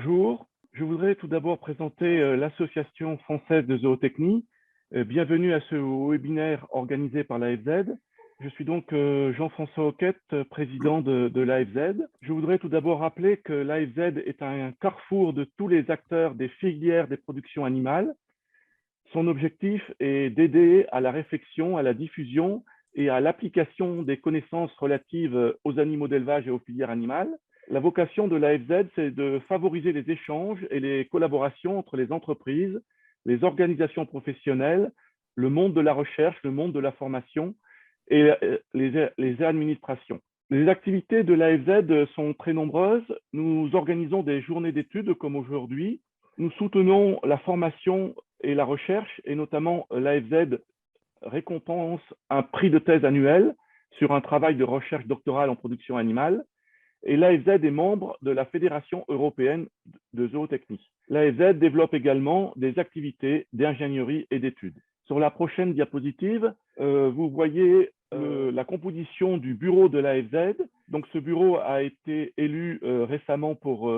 Bonjour, je voudrais tout d'abord présenter l'Association française de zootechnie. Bienvenue à ce webinaire organisé par l'AFZ. Je suis donc Jean-François Hoquette, président de l'AFZ. Je voudrais tout d'abord rappeler que l'AFZ est un carrefour de tous les acteurs des filières des productions animales. Son objectif est d'aider à la réflexion, à la diffusion et à l'application des connaissances relatives aux animaux d'élevage et aux filières animales. La vocation de l'AFZ, c'est de favoriser les échanges et les collaborations entre les entreprises, les organisations professionnelles, le monde de la recherche, le monde de la formation et les administrations. Les activités de l'AFZ sont très nombreuses. Nous organisons des journées d'études comme aujourd'hui. Nous soutenons la formation et la recherche, et notamment l'AFZ récompense un prix de thèse annuel sur un travail de recherche doctorale en production animale. Et l'AFZ est membre de la Fédération européenne de zootechnie. L'AFZ développe également des activités d'ingénierie et d'études. Sur la prochaine diapositive, vous voyez la composition du bureau de l'AFZ. Donc, ce bureau a été élu récemment pour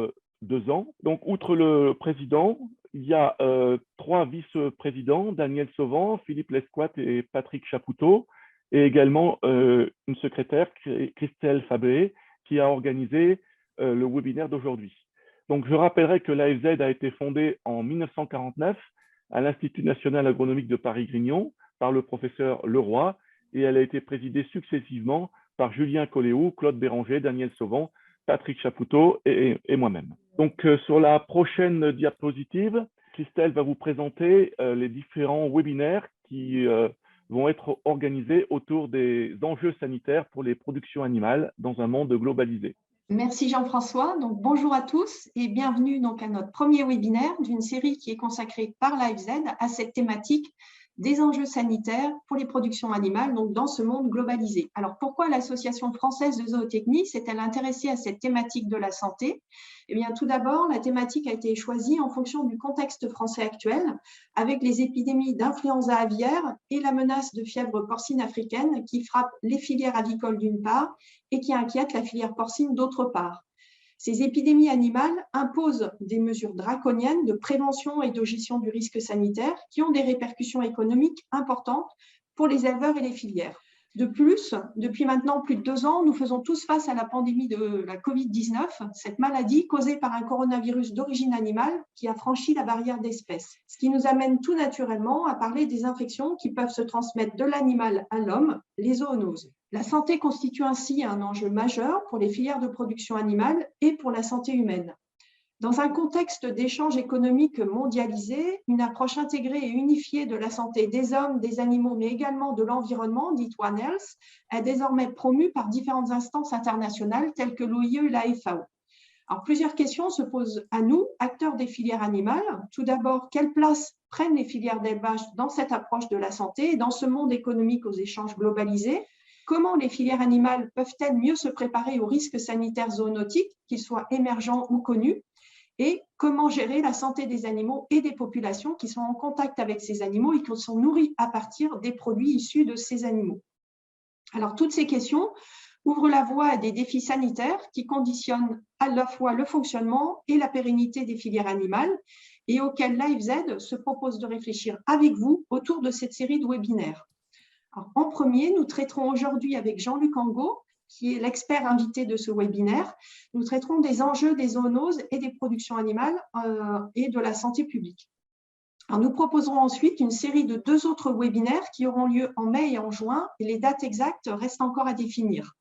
2 ans. Donc, outre le président, il y a 3 vice-présidents, Daniel Sauvan, Philippe Lesquat et Patrick Chapoutot, et également une secrétaire, Christelle Fabré, qui a organisé le webinaire d'aujourd'hui. Donc, je rappellerai que l'AFZ a été fondée en 1949 à l'Institut national agronomique de Paris-Grignon par le professeur Leroy, et elle a été présidée successivement par Julien Colléou, Claude Béranger, Daniel Sauvan, Patrick Chapoutot et moi-même. Donc, sur la prochaine diapositive, Christelle va vous présenter les différents webinaires qui vont être organisés autour des enjeux sanitaires pour les productions animales dans un monde globalisé. Merci Jean-François. Donc, bonjour à tous et bienvenue donc à notre premier webinaire d'une série qui est consacrée par l'AFZ à cette thématique des enjeux sanitaires pour les productions animales, donc dans ce monde globalisé. Alors, pourquoi l'Association française de zootechnie s'est-elle intéressée à cette thématique de la santé? Eh bien, tout d'abord, la thématique a été choisie en fonction du contexte français actuel, avec les épidémies d'influenza aviaire et la menace de fièvre porcine africaine qui frappe les filières avicoles d'une part et qui inquiète la filière porcine d'autre part. Ces épidémies animales imposent des mesures draconiennes de prévention et de gestion du risque sanitaire qui ont des répercussions économiques importantes pour les éleveurs et les filières. De plus, depuis maintenant plus de 2 ans, nous faisons tous face à la pandémie de la Covid-19, cette maladie causée par un coronavirus d'origine animale qui a franchi la barrière d'espèce. Ce qui nous amène tout naturellement à parler des infections qui peuvent se transmettre de l'animal à l'homme, les zoonoses. La santé constitue ainsi un enjeu majeur pour les filières de production animale et pour la santé humaine. Dans un contexte d'échanges économiques mondialisés, une approche intégrée et unifiée de la santé des hommes, des animaux, mais également de l'environnement, dite One Health, est désormais promue par différentes instances internationales telles que l'OIE et la FAO. Alors, plusieurs questions se posent à nous, acteurs des filières animales. Tout d'abord, quelle place prennent les filières d'élevage dans cette approche de la santé et dans ce monde économique aux échanges globalisés? Comment les filières animales peuvent-elles mieux se préparer aux risques sanitaires zoonotiques, qu'ils soient émergents ou connus? Et comment gérer la santé des animaux et des populations qui sont en contact avec ces animaux et qui sont nourris à partir des produits issus de ces animaux? Alors, toutes ces questions ouvrent la voie à des défis sanitaires qui conditionnent à la fois le fonctionnement et la pérennité des filières animales et auxquels l'AFZ se propose de réfléchir avec vous autour de cette série de webinaires. Alors, en premier, nous traiterons aujourd'hui avec Jean-Luc Angot, qui est l'expert invité de ce webinaire. Nous traiterons des enjeux des zoonoses et des productions animales et de la santé publique. Alors, nous proposerons ensuite une série de 2 autres webinaires qui auront lieu en mai et en juin, et les dates exactes restent encore à définir.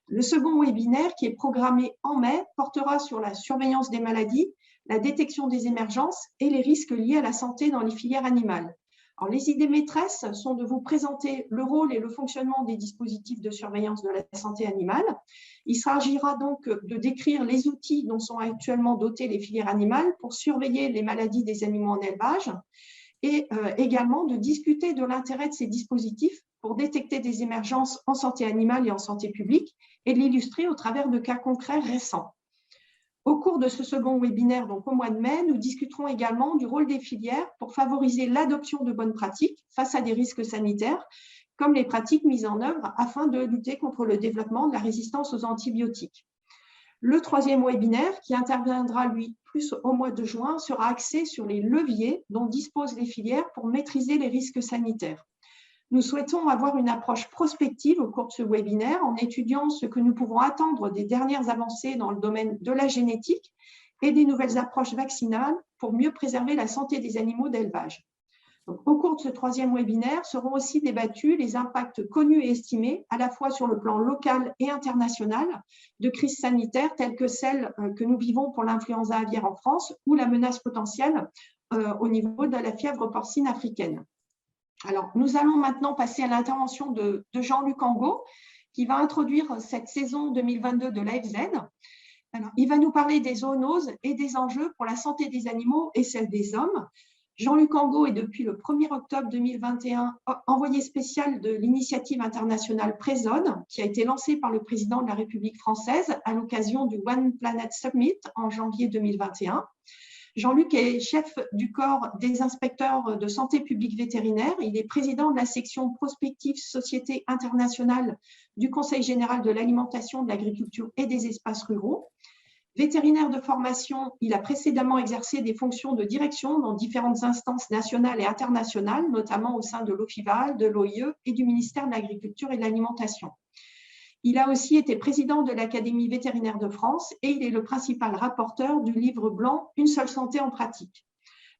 Le second webinaire, qui est programmé en mai, portera sur la surveillance des maladies, la détection des émergences et les risques liés à la santé dans les filières animales. Alors, les idées maîtresses sont de vous présenter le rôle et le fonctionnement des dispositifs de surveillance de la santé animale. Il s'agira donc de décrire les outils dont sont actuellement dotées les filières animales pour surveiller les maladies des animaux en élevage et également de discuter de l'intérêt de ces dispositifs pour détecter des émergences en santé animale et en santé publique et de l'illustrer au travers de cas concrets récents. Au cours de ce second webinaire, donc au mois de mai, nous discuterons également du rôle des filières pour favoriser l'adoption de bonnes pratiques face à des risques sanitaires, comme les pratiques mises en œuvre afin de lutter contre le développement de la résistance aux antibiotiques. Le troisième webinaire, qui interviendra lui plus au mois de juin, sera axé sur les leviers dont disposent les filières pour maîtriser les risques sanitaires. Nous souhaitons avoir une approche prospective au cours de ce webinaire en étudiant ce que nous pouvons attendre des dernières avancées dans le domaine de la génétique et des nouvelles approches vaccinales pour mieux préserver la santé des animaux d'élevage. Au cours de ce troisième webinaire seront aussi débattus les impacts connus et estimés à la fois sur le plan local et international de crises sanitaires telles que celles que nous vivons pour l'influenza aviaire en France ou la menace potentielle au niveau de la fièvre porcine africaine. Alors, nous allons maintenant passer à l'intervention de Jean-Luc Angot, qui va introduire cette saison 2022 de l'AFZ. Alors, il va nous parler des zoonoses et des enjeux pour la santé des animaux et celle des hommes. Jean-Luc Angot est depuis le 1er octobre 2021 envoyé spécial de l'initiative internationale PREZONE, qui a été lancée par le président de la République française à l'occasion du One Planet Summit en janvier 2021. Jean-Luc est chef du corps des inspecteurs de santé publique vétérinaire. Il est président de la section prospective Société internationale du Conseil général de l'alimentation, de l'agriculture et des espaces ruraux. Vétérinaire de formation, il a précédemment exercé des fonctions de direction dans différentes instances nationales et internationales, notamment au sein de l'OFIVAL, de l'OIE et du ministère de l'Agriculture et de l'Alimentation. Il a aussi été président de l'Académie vétérinaire de France et il est le principal rapporteur du livre blanc « Une seule santé en pratique ».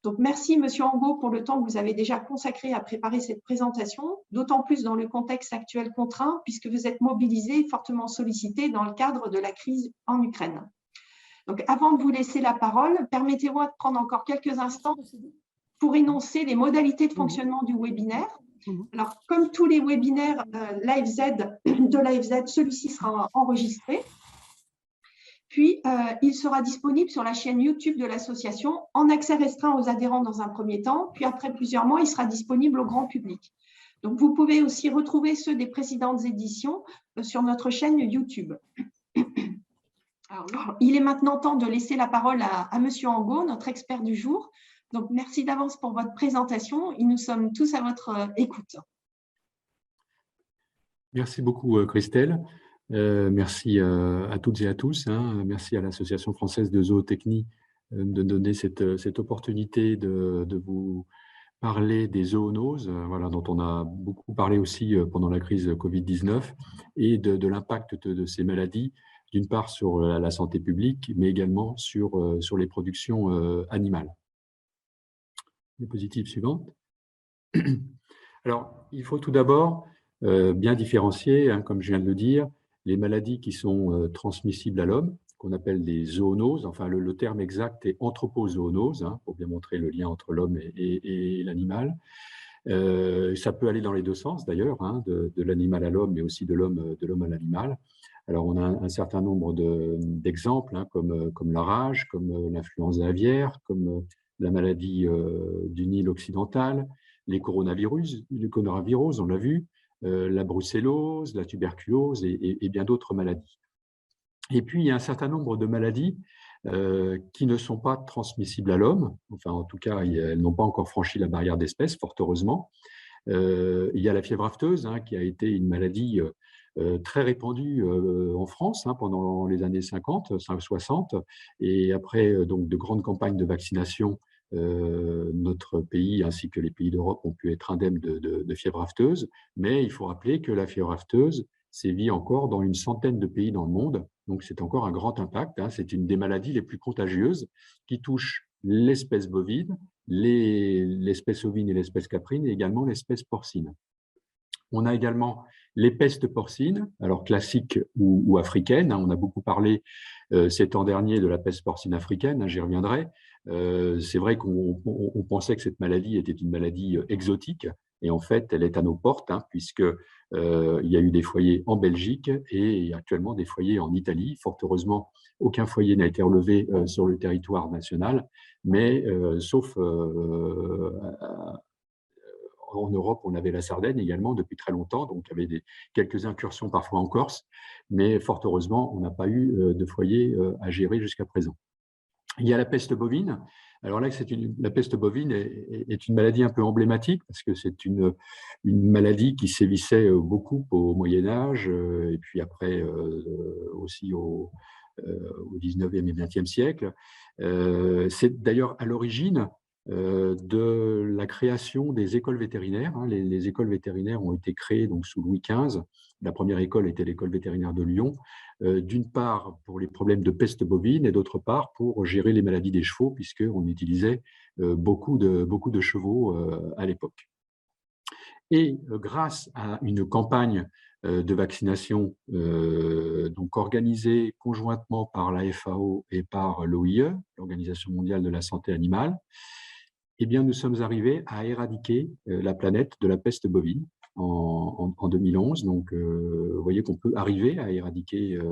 Donc, merci, Monsieur Angot, pour le temps que vous avez déjà consacré à préparer cette présentation, d'autant plus dans le contexte actuel contraint, puisque vous êtes mobilisé et fortement sollicité dans le cadre de la crise en Ukraine. Donc, avant de vous laisser la parole, permettez-moi de prendre encore quelques instants pour énoncer les modalités de fonctionnement du webinaire. Alors, comme tous les webinaires de l'AFZ, celui-ci sera enregistré. Puis, il sera disponible sur la chaîne YouTube de l'association en accès restreint aux adhérents dans un premier temps. Puis, après plusieurs mois, il sera disponible au grand public. Donc, vous pouvez aussi retrouver ceux des précédentes éditions sur notre chaîne YouTube. Alors, il est maintenant temps de laisser la parole à Monsieur Angot, notre expert du jour. Donc, merci d'avance pour votre présentation et nous sommes tous à votre écoute. Merci beaucoup, Christelle. Merci à toutes et à tous. Merci à l'Association française de zootechnie de donner cette opportunité de vous parler des zoonoses, voilà, dont on a beaucoup parlé aussi pendant la crise Covid-19 et de l'impact de ces maladies, d'une part sur la santé publique, mais également sur les productions animales. Diapositive suivante. Alors, il faut tout d'abord bien différencier, comme je viens de le dire, les maladies qui sont transmissibles à l'homme, qu'on appelle des zoonoses. Enfin, le terme exact est anthropozoonose, pour bien montrer le lien entre l'homme et l'animal. Ça peut aller dans les deux sens, d'ailleurs, de l'animal à l'homme, mais aussi de l'homme à l'animal. Alors, on a un certain nombre d'exemples, comme la rage, comme l'influenza aviaire, comme la maladie du Nil occidental, les coronavirus, on l'a vu, la brucellose, la tuberculose et bien d'autres maladies. Et puis, il y a un certain nombre de maladies qui ne sont pas transmissibles à l'homme. Enfin, en tout cas, elles n'ont pas encore franchi la barrière d'espèce, fort heureusement. Il y a la fièvre afteuse, qui a été une maladie très répandue en France pendant les années 50, 60. Et après donc, de grandes campagnes de vaccination, notre pays ainsi que les pays d'Europe ont pu être indemnes de fièvre afteuse. Mais il faut rappeler que la fièvre afteuse sévit encore dans une centaine de pays dans le monde. Donc, c'est encore un grand impact. C'est une des maladies les plus contagieuses qui touche l'espèce bovine, l'espèce ovine et l'espèce caprine, et également l'espèce porcine. On a également les pestes porcines, alors classiques ou africaines. On a beaucoup parlé ces temps derniers de la peste porcine africaine, j'y reviendrai. C'est vrai qu'on pensait que cette maladie était une maladie exotique, et en fait, elle est à nos portes, puisque il y a eu des foyers en Belgique et actuellement des foyers en Italie. Fort heureusement, aucun foyer n'a été relevé sur le territoire national, mais sauf en Europe, on avait la Sardaigne également depuis très longtemps, donc il y avait quelques incursions parfois en Corse, mais fort heureusement, on n'a pas eu de foyer à gérer jusqu'à présent. Il y a la peste bovine. Alors là, la peste bovine est une maladie un peu emblématique parce que c'est une maladie qui sévissait beaucoup au Moyen-Âge et puis après aussi au 19e et 20e siècle. C'est d'ailleurs à l'origine de la création des écoles vétérinaires. Les écoles vétérinaires ont été créées donc, sous Louis XV. La première école était l'école vétérinaire de Lyon, d'une part pour les problèmes de peste bovine et d'autre part pour gérer les maladies des chevaux, puisqu'on utilisait beaucoup de chevaux à l'époque. Et grâce à une campagne de vaccination donc organisée conjointement par la FAO et par l'OIE, l'Organisation mondiale de la santé animale, eh bien, nous sommes arrivés à éradiquer la planète de la peste bovine en 2011. Donc, vous voyez qu'on peut arriver à éradiquer la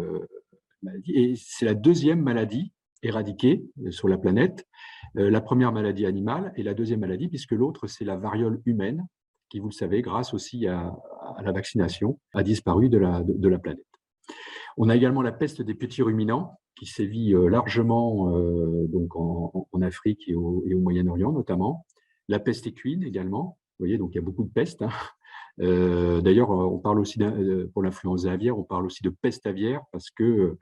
maladie. Et c'est la deuxième maladie éradiquée sur la planète. La première maladie animale et la deuxième maladie, puisque l'autre, c'est la variole humaine, qui, vous le savez, grâce aussi à la vaccination, a disparu de la planète. On a également la peste des petits ruminants, qui sévit largement donc en Afrique et au Moyen-Orient notamment. La peste équine également. Vous voyez, donc il y a beaucoup de pestes. D'ailleurs, on parle aussi, pour l'influenza aviaire, on parle aussi de peste aviaire parce que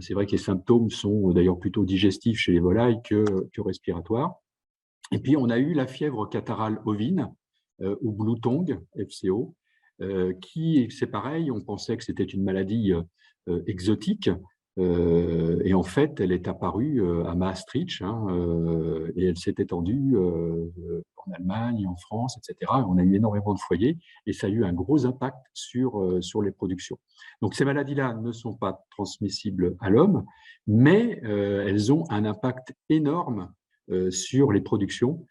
c'est vrai que les symptômes sont d'ailleurs plutôt digestifs chez les volailles que respiratoires. Et puis, on a eu la fièvre catarrhale ovine, ou Blue Tongue, FCO, qui, c'est pareil, on pensait que c'était une maladie exotique, et en fait, elle est apparue à Maastricht, et elle s'est étendue en Allemagne, en France, etc. On a eu énormément de foyers et ça a eu un gros impact sur les productions. Donc, ces maladies-là ne sont pas transmissibles à l'homme, mais elles ont un impact énorme sur les productions,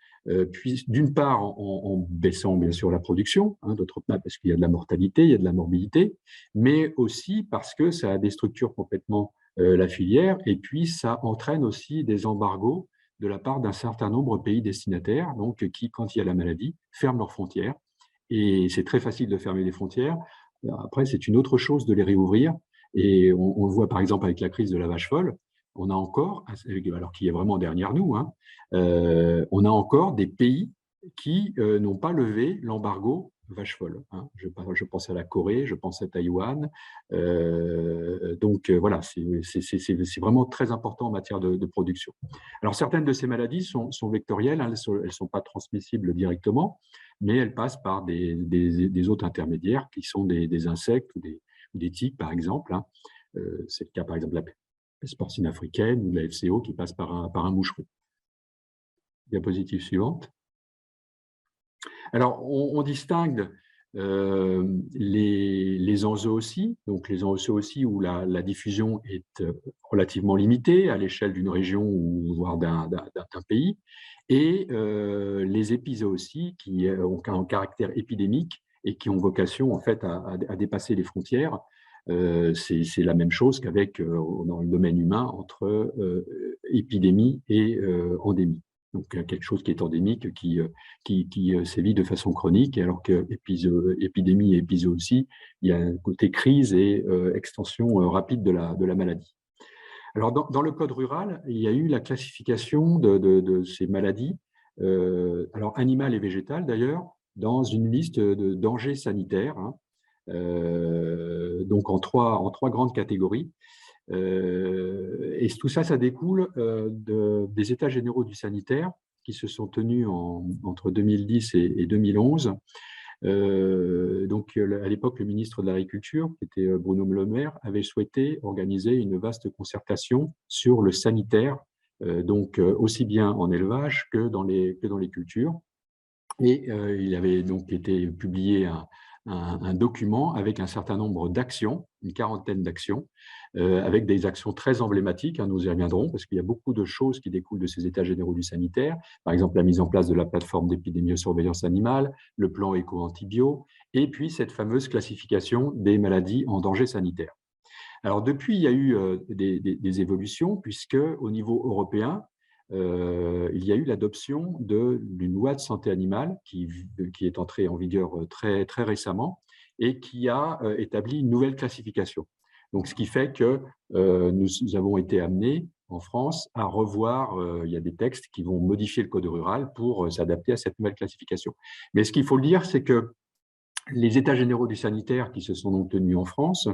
puis d'une part en baissant bien sûr la production, d'autre part parce qu'il y a de la mortalité, il y a de la morbidité, mais aussi parce que ça déstructure complètement la filière et puis ça entraîne aussi des embargos de la part d'un certain nombre de pays destinataires, donc qui, quand il y a la maladie, ferment leurs frontières. Et c'est très facile de fermer les frontières. Après, c'est une autre chose de les réouvrir. Et on le voit par exemple avec la crise de la vache folle. On a encore, alors qu'il est vraiment derrière nous, on a encore des pays qui n'ont pas levé l'embargo vache folle. Je pense à la Corée, je pense à Taïwan. Donc voilà, c'est vraiment très important en matière de production. Alors certaines de ces maladies sont vectorielles, elles ne sont pas transmissibles directement, mais elles passent par des hôtes intermédiaires qui sont des insectes ou des tiques par exemple. C'est le cas par exemple de la peste porcine africaine ou de la FCO qui passe par un moucheron. Diapositive suivante. Alors, on distingue les enzoocies, donc les enzoocies où la diffusion est relativement limitée à l'échelle d'une région ou voire d'un pays, et les épizooties qui ont un caractère épidémique et qui ont vocation en fait à dépasser les frontières. C'est la même chose qu'avec dans le domaine humain entre épidémie et endémie. Donc quelque chose qui est endémique, qui sévit de façon chronique, alors que épidémie et épizootie, il y a un côté crise et extension rapide de la maladie. Alors dans le code rural, il y a eu la classification de ces maladies, alors animales et végétales d'ailleurs, dans une liste de dangers sanitaires, donc en trois grandes catégories. Et tout ça, ça découle des États généraux du sanitaire qui se sont tenus entre 2010 et 2011. Donc, à l'époque, le ministre de l'Agriculture, qui était Bruno Le Maire, avait souhaité organiser une vaste concertation sur le sanitaire, donc aussi bien en élevage que dans les cultures. Et il avait donc été publié un document avec un certain nombre d'actions, une quarantaine d'actions, avec des actions très emblématiques, nous y reviendrons, parce qu'il y a beaucoup de choses qui découlent de ces états généraux du sanitaire, par exemple la mise en place de la plateforme d'épidémiosurveillance animale, le plan éco-antibio, et puis cette fameuse classification des maladies en danger sanitaire. Alors depuis, il y a eu des évolutions, puisque au niveau européen, il y a eu l'adoption d'une loi de santé animale qui est entrée en vigueur très, très récemment et qui a établi une nouvelle classification. Donc, ce qui fait que nous avons été amenés en France à revoir, il y a des textes qui vont modifier le code rural pour s'adapter à cette nouvelle classification. Mais ce qu'il faut le dire, c'est que les états généraux du sanitaire qui se sont donc tenus en France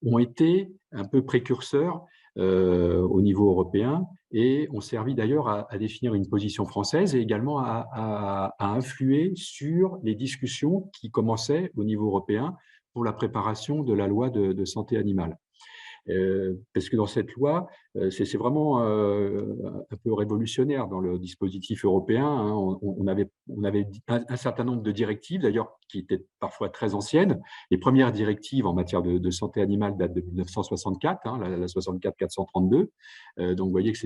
ont été un peu précurseurs au niveau européen et ont servi d'ailleurs à définir une position française et également à influer sur les discussions qui commençaient au niveau européen pour la préparation de la loi de santé animale. Parce que dans cette loi, c'est vraiment un peu révolutionnaire dans le dispositif européen. Hein. On avait un certain nombre de directives, d'ailleurs, qui étaient parfois très anciennes. Les premières directives en matière de santé animale datent de 1964, hein, la 64-432. Donc, vous voyez que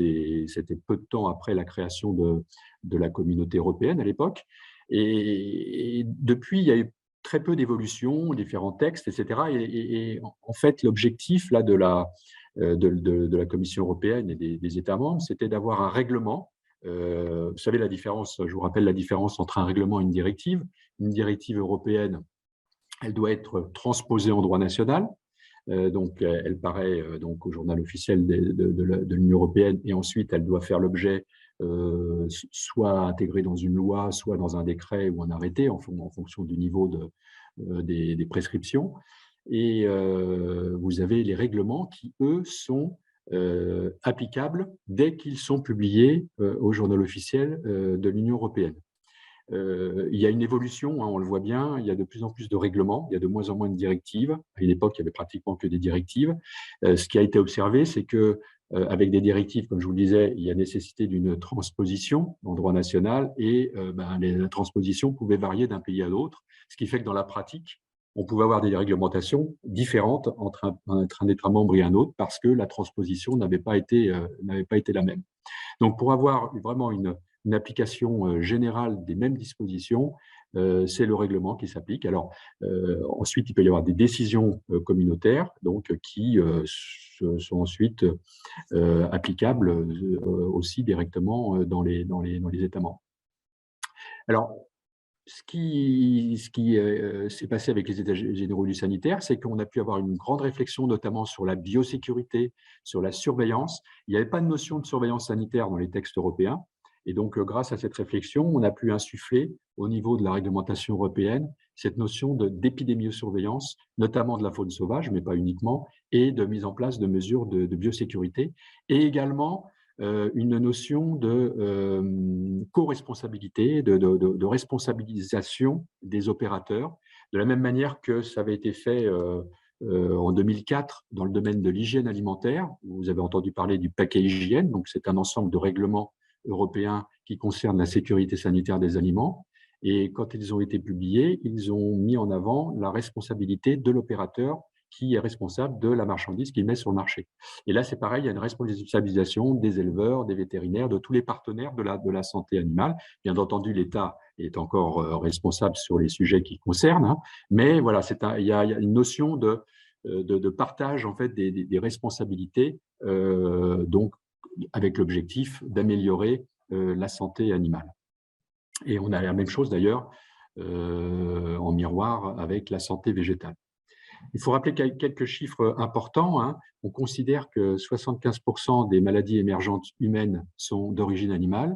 c'était peu de temps après la création de la communauté européenne à l'époque. Et depuis, il y a eu très peu d'évolutions, différents textes, etc. Et en fait, l'objectif là de la Commission européenne et des États membres, c'était d'avoir un règlement. Vous savez la différence, je vous rappelle la différence entre un règlement et une directive. Une directive européenne, elle doit être transposée en droit national. Donc, elle paraît donc au journal officiel de l'Union européenne et ensuite, elle doit faire l'objet soit intégrée dans une loi, soit dans un décret ou un arrêté en fonction du niveau des prescriptions. Et vous avez les règlements qui, eux, sont applicables dès qu'ils sont publiés au journal officiel de l'Union européenne. Il y a une évolution, hein, on le voit bien, il y a de plus en plus de règlements, il y a de moins en moins de directives. À une époque, il y avait pratiquement que des directives. Ce qui a été observé, c'est que avec des directives, comme je vous le disais, il y a nécessité d'une transposition en droit national et la transposition pouvait varier d'un pays à l'autre, ce qui fait que dans la pratique, on pouvait avoir des réglementations différentes entre un État membre et un autre parce que la transposition n'avait pas été la même. Donc, pour avoir vraiment une application générale des mêmes dispositions, c'est le règlement qui s'applique. Alors, ensuite, il peut y avoir des décisions communautaires donc, qui sont ensuite applicables aussi directement dans les États membres. Alors, ce qui s'est passé avec les États généraux du sanitaire, c'est qu'on a pu avoir une grande réflexion, notamment sur la biosécurité, sur la surveillance. Il n'y avait pas de notion de surveillance sanitaire dans les textes européens. Et donc, grâce à cette réflexion, on a pu insuffler au niveau de la réglementation européenne cette notion d'épidémiosurveillance, notamment de la faune sauvage, mais pas uniquement, et de mise en place de mesures de biosécurité, et également une notion de co-responsabilité, de responsabilisation des opérateurs, de la même manière que ça avait été fait en 2004 dans le domaine de l'hygiène alimentaire. Vous avez entendu parler du paquet hygiène, donc c'est un ensemble de règlements européens qui concernent la sécurité sanitaire des aliments. Et quand ils ont été publiés, ils ont mis en avant la responsabilité de l'opérateur qui est responsable de la marchandise qu'il met sur le marché. Et là, c'est pareil, il y a une responsabilisation des éleveurs, des vétérinaires, de tous les partenaires de la santé animale. Bien entendu, l'État est encore responsable sur les sujets qui concernent, hein, mais voilà, il y a une notion de partage en fait des responsabilités, donc avec l'objectif d'améliorer la santé animale. Et on a la même chose d'ailleurs en miroir avec la santé végétale. Il faut rappeler quelques chiffres importants. Hein. On considère que 75% des maladies émergentes humaines sont d'origine animale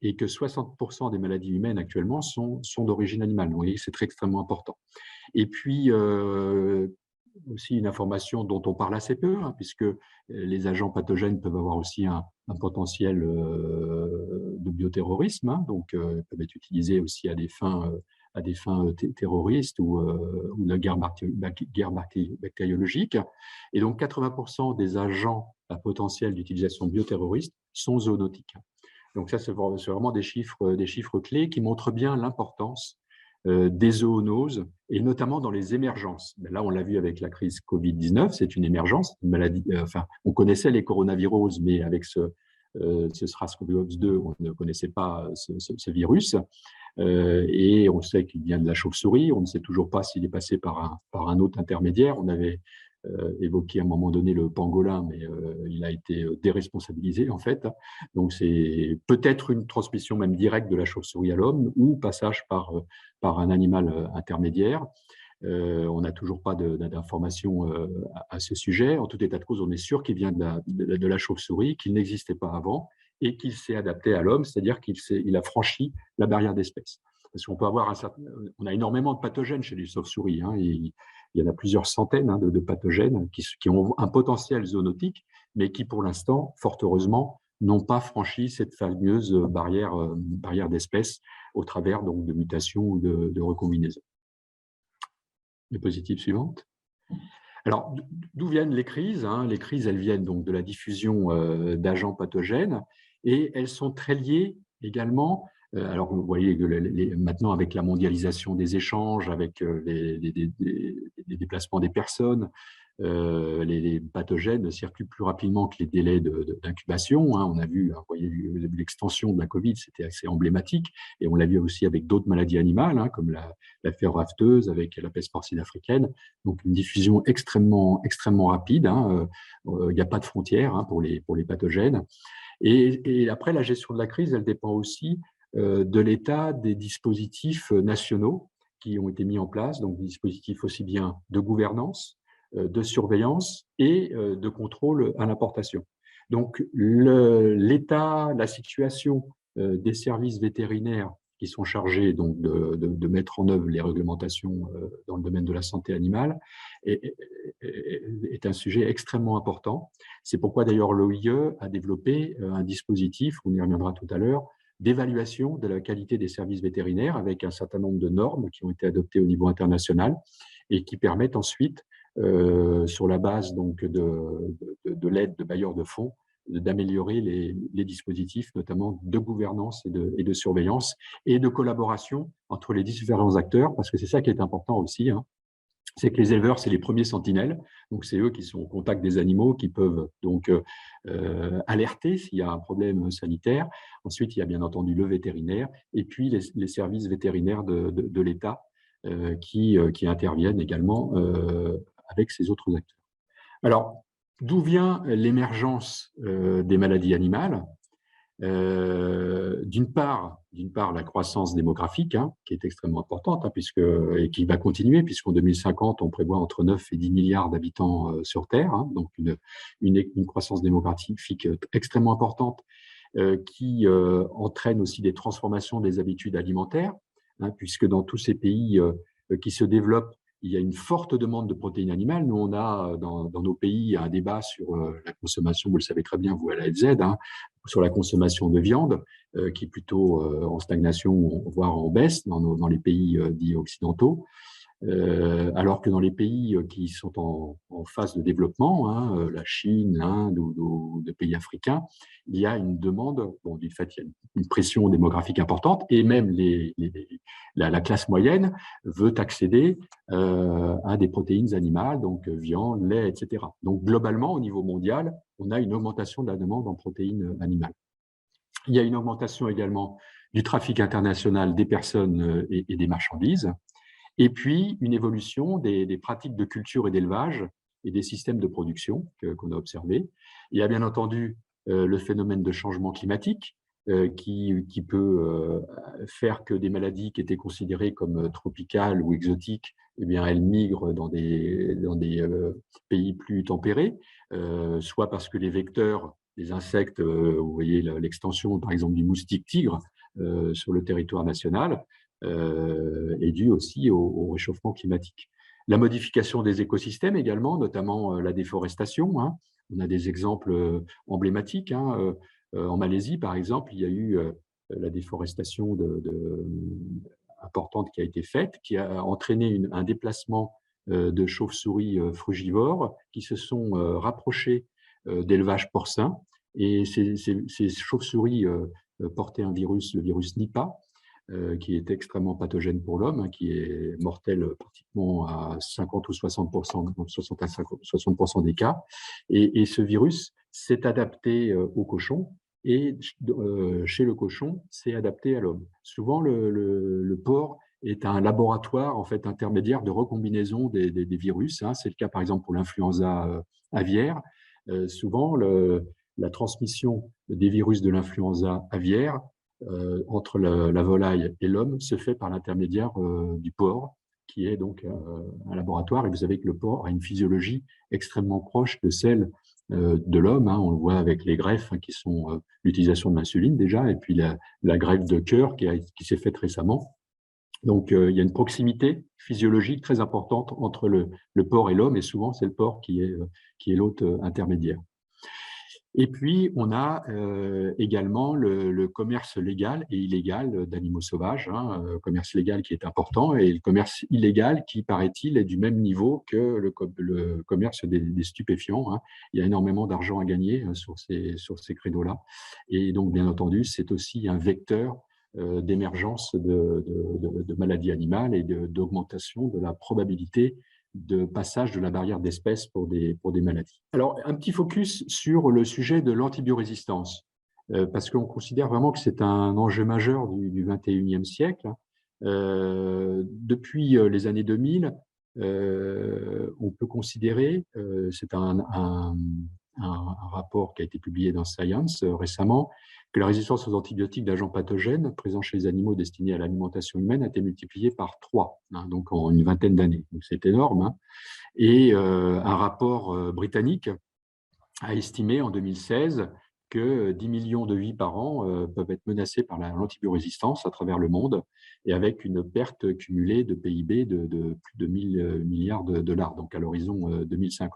et que 60% des maladies humaines actuellement sont d'origine animale. Donc, vous voyez, c'est extrêmement important. Et puis, aussi une information dont on parle assez peu, hein, puisque les agents pathogènes peuvent avoir aussi un potentiel de bioterrorisme, hein, donc peuvent être utilisés aussi à des fins terroristes ou de guerre bactériologique. Et donc, 80% des agents à potentiel d'utilisation bioterroriste sont zoonotiques. Donc, ça, c'est vraiment des chiffres clés qui montrent bien l'importance des zoonoses, et notamment dans les émergences. Là, on l'a vu avec la crise Covid-19, c'est une émergence, une maladie. On connaissait les coronavirus, mais avec ce SARS-CoV-2, on ne connaissait pas ce virus. Et on sait qu'il vient de la chauve-souris. On ne sait toujours pas s'il est passé par un autre intermédiaire. On avait évoqué à un moment donné le pangolin, mais il a été déresponsabilisé en fait. Donc c'est peut-être une transmission même directe de la chauve-souris à l'homme ou passage par un animal intermédiaire. On n'a toujours pas d'informations à ce sujet. En tout état de cause, on est sûr qu'il vient de la chauve-souris, qu'il n'existait pas avant et qu'il s'est adapté à l'homme, c'est-à-dire qu'il a franchi la barrière d'espèce. Parce qu'on peut avoir on a énormément de pathogènes chez les chauves-souris. Hein, il y en a plusieurs centaines de pathogènes qui ont un potentiel zoonotique, mais qui pour l'instant, fort heureusement, n'ont pas franchi cette fameuse barrière d'espèces au travers donc, de mutations ou de recombinaisons. Diapositive suivante. Alors, d'où viennent les crises, hein? Les crises, elles viennent donc de la diffusion d'agents pathogènes et elles sont très liées également. Alors, vous voyez que maintenant, avec la mondialisation des échanges, avec les déplacements des personnes, les pathogènes circulent plus rapidement que les délais d'incubation. Hein. On a vu, vous voyez, l'extension de la Covid, c'était assez emblématique, et on l'a vu aussi avec d'autres maladies animales, hein, comme la fièvre afteuse, avec la peste porcine africaine. Donc, une diffusion extrêmement rapide. Hein. Il n'y a pas de frontières hein, pour les pathogènes. Et après, la gestion de la crise, elle dépend aussi de l'état des dispositifs nationaux qui ont été mis en place, donc des dispositifs aussi bien de gouvernance, de surveillance et de contrôle à l'importation. Donc, l'état, la situation des services vétérinaires qui sont chargés donc, de mettre en œuvre les réglementations dans le domaine de la santé animale est un sujet extrêmement important. C'est pourquoi d'ailleurs l'OIE a développé un dispositif, on y reviendra tout à l'heure, d'évaluation de la qualité des services vétérinaires avec un certain nombre de normes qui ont été adoptées au niveau international et qui permettent ensuite, sur la base donc, de l'aide de bailleurs de fonds, d'améliorer les dispositifs, notamment de gouvernance et de surveillance et de collaboration entre les différents acteurs, parce que c'est ça qui est important aussi, hein. C'est que les éleveurs, c'est les premiers sentinelles, donc c'est eux qui sont au contact des animaux, qui peuvent donc alerter s'il y a un problème sanitaire. Ensuite, il y a bien entendu le vétérinaire, et puis les services vétérinaires de l'État qui interviennent également avec ces autres acteurs. Alors, d'où vient l'émergence des maladies animales? D'une part, la croissance démographique, hein, qui est extrêmement importante, hein, et qui va continuer, puisqu'en 2050, on prévoit entre 9 et 10 milliards d'habitants sur Terre, hein, donc une croissance démographique extrêmement importante, qui entraîne aussi des transformations des habitudes alimentaires, hein, puisque dans tous ces pays qui se développent, il y a une forte demande de protéines animales. Nous, on a dans nos pays un débat sur la consommation, vous le savez très bien, vous à la FZ, hein, sur la consommation de viande, qui est plutôt en stagnation, voire en baisse dans les pays dits occidentaux. Alors que dans les pays qui sont en phase de développement, hein, la Chine, l'Inde ou des pays africains, il y a une demande, bon, du fait, il y a une pression démographique importante, et même la classe moyenne veut accéder à des protéines animales, donc viande, lait, etc. Donc globalement, au niveau mondial, on a une augmentation de la demande en protéines animales. Il y a une augmentation également du trafic international des personnes et des marchandises. Et puis, une évolution des pratiques de culture et d'élevage et des systèmes de production qu'on a observés. Il y a bien entendu le phénomène de changement climatique qui peut faire que des maladies qui étaient considérées comme tropicales ou exotiques, eh bien, elles migrent dans des pays plus tempérés, soit parce que les vecteurs, les insectes, vous voyez l'extension par exemple du moustique tigre sur le territoire national, est due aussi au réchauffement climatique. La modification des écosystèmes également, notamment la déforestation, hein. On a des exemples emblématiques, hein. En Malaisie, par exemple, il y a eu la déforestation importante qui a été faite, qui a entraîné un déplacement de chauves-souris frugivores qui se sont rapprochés d'élevage porcin. Et ces chauves-souris portaient un virus, le virus Nipah, qui est extrêmement pathogène pour l'homme, hein, qui est mortel pratiquement à 50 ou 60%, 60 à 60% des cas. Et ce virus s'est adapté au cochon, et chez le cochon, c'est adapté à l'homme. Souvent, le porc est un laboratoire en fait intermédiaire de recombinaison des virus, hein. C'est le cas par exemple pour l'influenza aviaire. Souvent, la transmission des virus de l'influenza aviaire entre la volaille et l'homme se fait par l'intermédiaire du porc, qui est donc un laboratoire. Et vous savez que le porc a une physiologie extrêmement proche de celle de l'homme, hein. On le voit avec les greffes, hein, qui sont l'utilisation de l'insuline déjà, et puis la greffe de cœur qui s'est faite récemment. Donc, il y a une proximité physiologique très importante entre le porc et l'homme, et souvent c'est le porc qui est l'hôte intermédiaire. Et puis, on a également le commerce légal et illégal d'animaux sauvages, hein, commerce légal qui est important et le commerce illégal qui, paraît-il, est du même niveau que le commerce des stupéfiants, hein. Il y a énormément d'argent à gagner sur ces créneaux-là. Et donc, bien entendu, c'est aussi un vecteur d'émergence de maladies animales et d'augmentation de la probabilité de passage de la barrière d'espèces pour des maladies. Alors, un petit focus sur le sujet de l'antibiorésistance, parce qu'on considère vraiment que c'est un enjeu majeur du 21e siècle. Depuis les années 2000, on peut considérer, c'est un rapport qui a été publié dans Science récemment, que la résistance aux antibiotiques d'agents pathogènes présents chez les animaux destinés à l'alimentation humaine a été multipliée par 3, hein, donc en une vingtaine d'années. Donc c'est énorme, hein. Et un rapport britannique a estimé en 2016 que 10 millions de vies par an peuvent être menacées par l'antibiorésistance à travers le monde, et avec une perte cumulée de PIB de plus de 1000 milliards de dollars, donc à l'horizon 2050.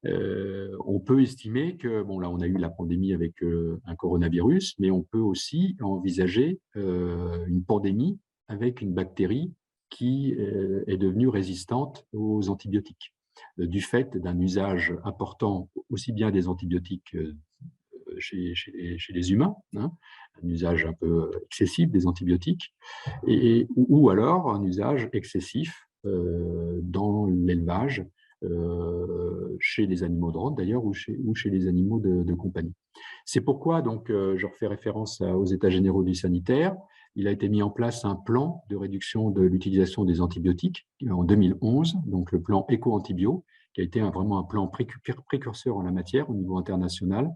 On peut estimer que, bon là on a eu la pandémie avec un coronavirus, mais on peut aussi envisager une pandémie avec une bactérie qui est devenue résistante aux antibiotiques, du fait d'un usage important aussi bien des antibiotiques chez les humains, hein, un usage un peu excessif des antibiotiques, ou alors un usage excessif dans l'élevage, chez les animaux de rente d'ailleurs, ou chez les animaux de compagnie. C'est pourquoi donc je refais référence aux États généraux du sanitaire. Il a été mis en place un plan de réduction de l'utilisation des antibiotiques en 2011, donc le plan Éco-Antibio, qui a été vraiment un plan précurseur en la matière au niveau international.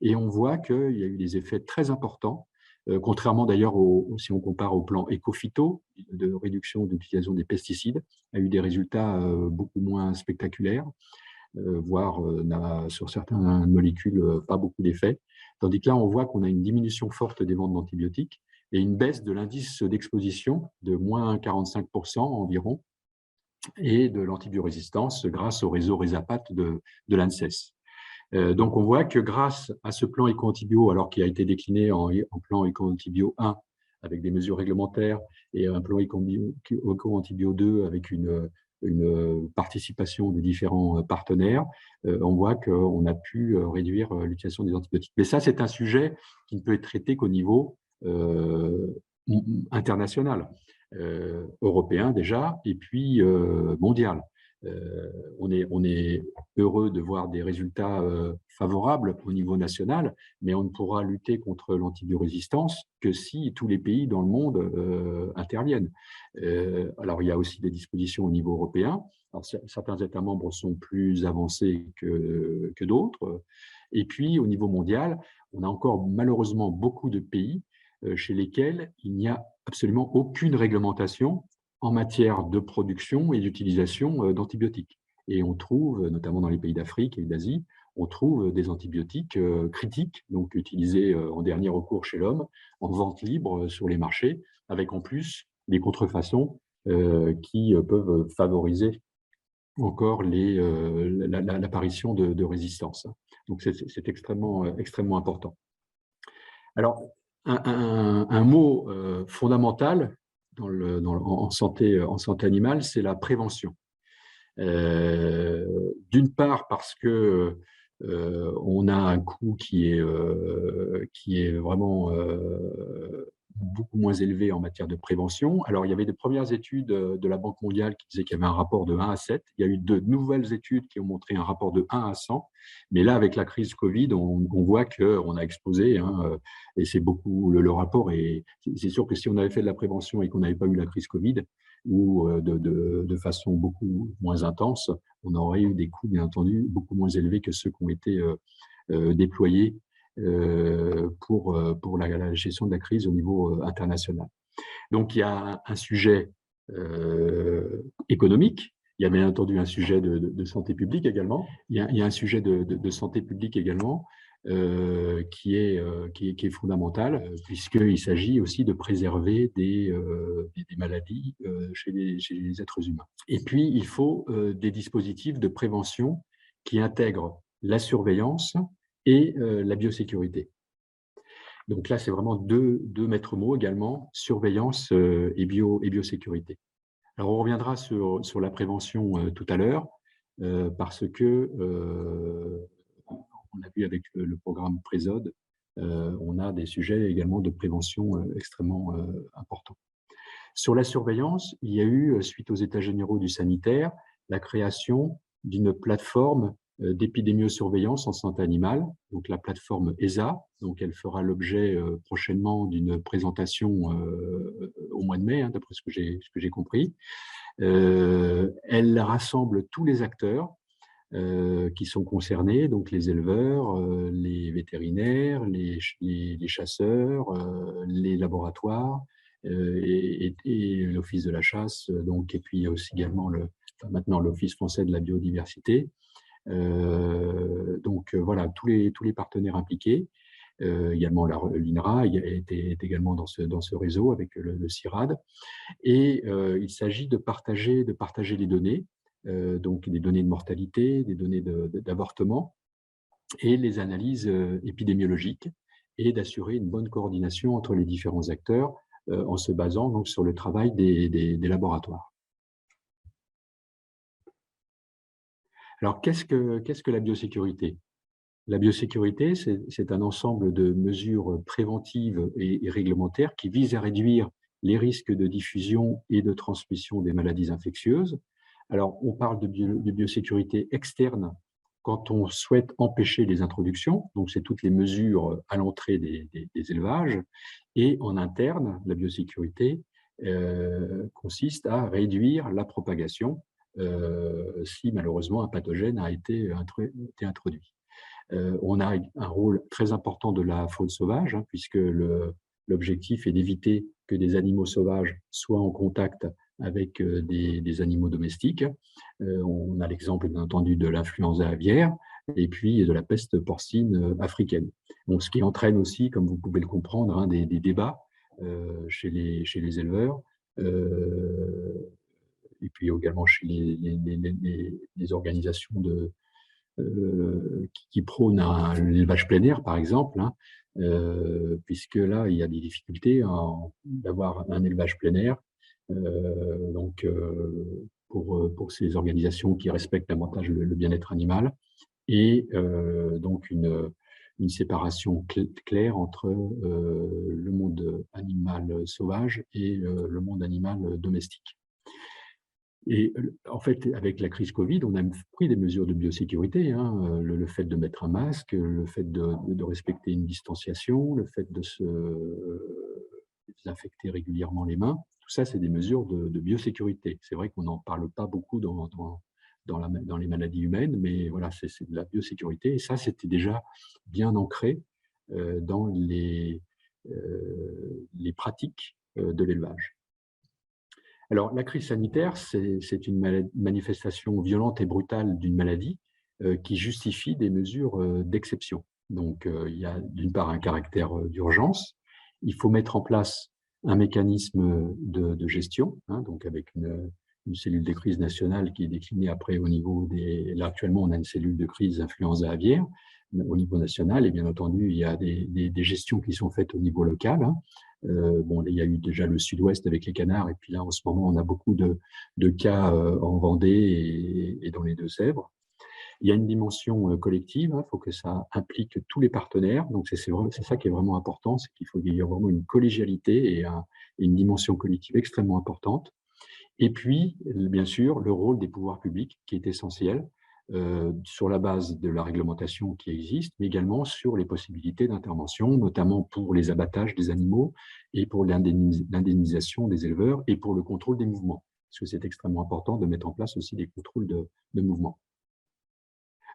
Et on voit qu'il y a eu des effets très importants, contrairement d'ailleurs, si on compare au plan Éco-Phyto, de réduction de l'utilisation des pesticides, a eu des résultats beaucoup moins spectaculaires, voire n'a sur certaines molécules pas beaucoup d'effets. Tandis que là, on voit qu'on a une diminution forte des ventes d'antibiotiques et une baisse de l'indice d'exposition de moins 45% environ, et de l'antibiorésistance grâce au réseau RESAPAT de l'ANSES. Donc, on voit que grâce à ce plan Éco-Antibio, alors qu'il a été décliné en plan Éco-Antibio 1 avec des mesures réglementaires et un plan Éco-Antibio 2 avec une participation des différents partenaires, on voit qu'on a pu réduire l'utilisation des antibiotiques. Mais ça, c'est un sujet qui ne peut être traité qu'au niveau international, européen déjà, et puis mondial. On est heureux de voir des résultats favorables au niveau national, mais on ne pourra lutter contre l'antibiorésistance que si tous les pays dans le monde interviennent. Alors, il y a aussi des dispositions au niveau européen. Alors, certains États membres sont plus avancés que d'autres. Et puis, au niveau mondial, on a encore malheureusement beaucoup de pays chez lesquels il n'y a absolument aucune réglementation en matière de production et d'utilisation d'antibiotiques. Et on trouve, notamment dans les pays d'Afrique et d'Asie, on trouve des antibiotiques critiques, donc utilisés en dernier recours chez l'homme, en vente libre sur les marchés, avec en plus des contrefaçons qui peuvent favoriser encore l'apparition de résistance. Donc c'est extrêmement important. Alors, un mot fondamental en santé animale, c'est la prévention. D'une part parce que on a un coût qui est vraiment beaucoup moins élevé en matière de prévention. Alors, il y avait de premières études de la Banque mondiale qui disaient qu'il y avait un rapport de 1 à 7. Il y a eu de nouvelles études qui ont montré un rapport de 1 à 100. Mais là, avec la crise Covid, on voit qu'on a explosé, hein, et c'est beaucoup le rapport. Et c'est sûr que si on avait fait de la prévention et qu'on n'avait pas eu la crise Covid, ou de façon beaucoup moins intense, on aurait eu des coûts, bien entendu, beaucoup moins élevés que ceux qui ont été déployés pour la gestion de la crise au niveau international. Donc, il y a un sujet économique, il y a bien entendu un sujet de santé publique également, il y a un sujet de santé publique également qui est fondamental, puisqu'il s'agit aussi de préserver des maladies chez les êtres humains. Et puis, il faut des dispositifs de prévention qui intègrent la surveillance et la biosécurité. Donc là, c'est vraiment deux maîtres mots également, surveillance et biosécurité. Alors, on reviendra sur la prévention tout à l'heure, parce que on a vu avec le programme Présode, on a des sujets également de prévention extrêmement importants. Sur la surveillance, il y a eu, suite aux États généraux du sanitaire, la création d'une plateforme d'épidémiosurveillance en santé animale, donc la plateforme ESA. Donc, elle fera l'objet prochainement d'une présentation au mois de mai, hein, d'après ce que j'ai compris. Elle rassemble tous les acteurs qui sont concernés, donc les éleveurs, les vétérinaires, les chasseurs, les laboratoires et l'Office de la chasse, donc, et puis aussi également maintenant l'Office français de la biodiversité. Donc voilà, tous les partenaires impliqués. Également l'INRA est également dans ce réseau avec le CIRAD. Et il s'agit de partager les données, donc des données de mortalité, des données d'avortement et les analyses épidémiologiques, et d'assurer une bonne coordination entre les différents acteurs en se basant donc sur le travail des laboratoires. Alors, qu'est-ce que la biosécurité? La biosécurité, c'est un ensemble de mesures préventives et réglementaires qui visent à réduire les risques de diffusion et de transmission des maladies infectieuses. Alors, on parle de biosécurité externe quand on souhaite empêcher les introductions, donc c'est toutes les mesures à l'entrée des élevages, et en interne, la biosécurité consiste à réduire la propagation si malheureusement un pathogène a été introduit. On a un rôle très important de la faune sauvage, hein, puisque l'objectif est d'éviter que des animaux sauvages soient en contact avec des animaux domestiques. On a l'exemple, bien entendu, de l'influenza aviaire et puis de la peste porcine africaine. Donc, ce qui entraîne aussi, comme vous pouvez le comprendre, hein, des débats chez les éleveurs, et puis également chez les organisations qui prônent l'élevage plein air, par exemple, hein, puisque là, il y a des difficultés d'avoir un élevage plein air. Donc, pour ces organisations qui respectent davantage le bien-être animal, et donc une séparation claire entre le monde animal sauvage et le monde animal domestique. Et en fait, avec la crise Covid, on a pris des mesures de biosécurité, hein, le fait de mettre un masque, le fait de respecter une distanciation, le fait de se désinfecter régulièrement les mains. Tout ça, c'est des mesures de biosécurité. C'est vrai qu'on n'en parle pas beaucoup dans les maladies humaines, mais voilà, c'est de la biosécurité. Et ça, c'était déjà bien ancré dans les pratiques de l'élevage. Alors, la crise sanitaire, c'est une manifestation violente et brutale d'une maladie qui justifie des mesures d'exception. Donc, il y a d'une part un caractère d'urgence. Il faut mettre en place un mécanisme de gestion, hein, donc avec une cellule de crise nationale qui est déclinée après au niveau là, actuellement, on a une cellule de crise influenza aviaire au niveau national, et bien entendu, il y a des gestions qui sont faites au niveau local, hein. Bon, il y a eu déjà le sud-ouest avec les canards, et puis là, en ce moment, on a beaucoup de cas en Vendée et dans les Deux-Sèvres. Il y a une dimension collective, il faut que ça implique tous les partenaires. Donc, c'est ça qui est vraiment important, c'est qu'il faut qu'il y ait vraiment une collégialité et une dimension collective extrêmement importante. Et puis, bien sûr, le rôle des pouvoirs publics qui est essentiel sur la base de la réglementation qui existe, mais également sur les possibilités d'intervention, notamment pour les abattages des animaux et pour l'indemnisation des éleveurs et pour le contrôle des mouvements, parce que c'est extrêmement important de mettre en place aussi des contrôles de mouvements.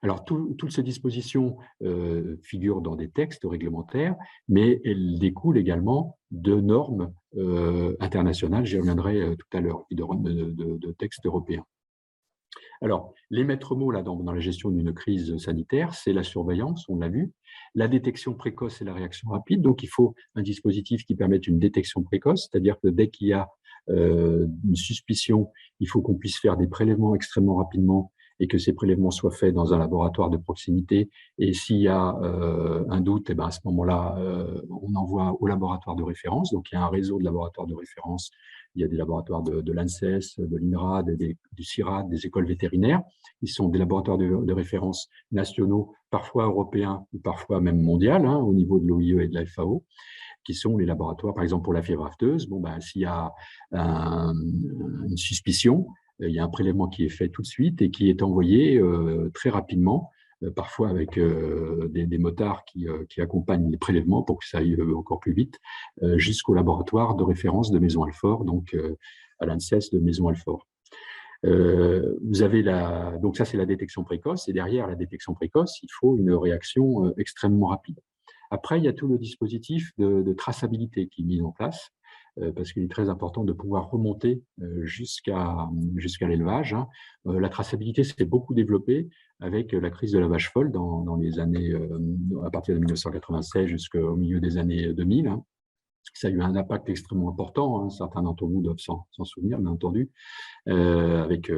Alors, toutes ces dispositions figurent dans des textes réglementaires, mais elles découlent également de normes internationales, j'y reviendrai tout à l'heure, et de textes européens. Alors, les maîtres mots là, dans la gestion d'une crise sanitaire, c'est la surveillance, on l'a vu, la détection précoce et la réaction rapide. Donc, il faut un dispositif qui permette une détection précoce, c'est-à-dire que dès qu'il y a une suspicion, il faut qu'on puisse faire des prélèvements extrêmement rapidement et que ces prélèvements soient faits dans un laboratoire de proximité. Et s'il y a un doute, eh ben, à ce moment-là, on envoie au laboratoire de référence. Donc, il y a un réseau de laboratoires de référence. Il y a des laboratoires de l'ANSES, de l'INRA, du CIRAD, des écoles vétérinaires. Ils sont des laboratoires de référence nationaux, parfois européens ou parfois même mondiaux, hein, au niveau de l'OIE et de la FAO, qui sont les laboratoires, par exemple pour la fièvre afteuse. Bon, ben, s'il y a une suspicion, il y a un prélèvement qui est fait tout de suite et qui est envoyé très rapidement, parfois avec des motards qui accompagnent les prélèvements pour que ça aille encore plus vite, jusqu'au laboratoire de référence de Maisons-Alfort, donc à l'ANSES de Maisons-Alfort. Vous avez donc ça c'est la détection précoce, et derrière la détection précoce, il faut une réaction extrêmement rapide. Après, il y a tout le dispositif de traçabilité qui est mis en place, parce qu'il est très important de pouvoir remonter jusqu'à l'élevage, hein. La traçabilité s'est beaucoup développée avec la crise de la vache folle dans les années, à partir de 1996 jusqu'au milieu des années 2000, hein. Ça a eu un impact extrêmement important, hein. Certains d'entre vous doivent s'en souvenir, bien entendu, avec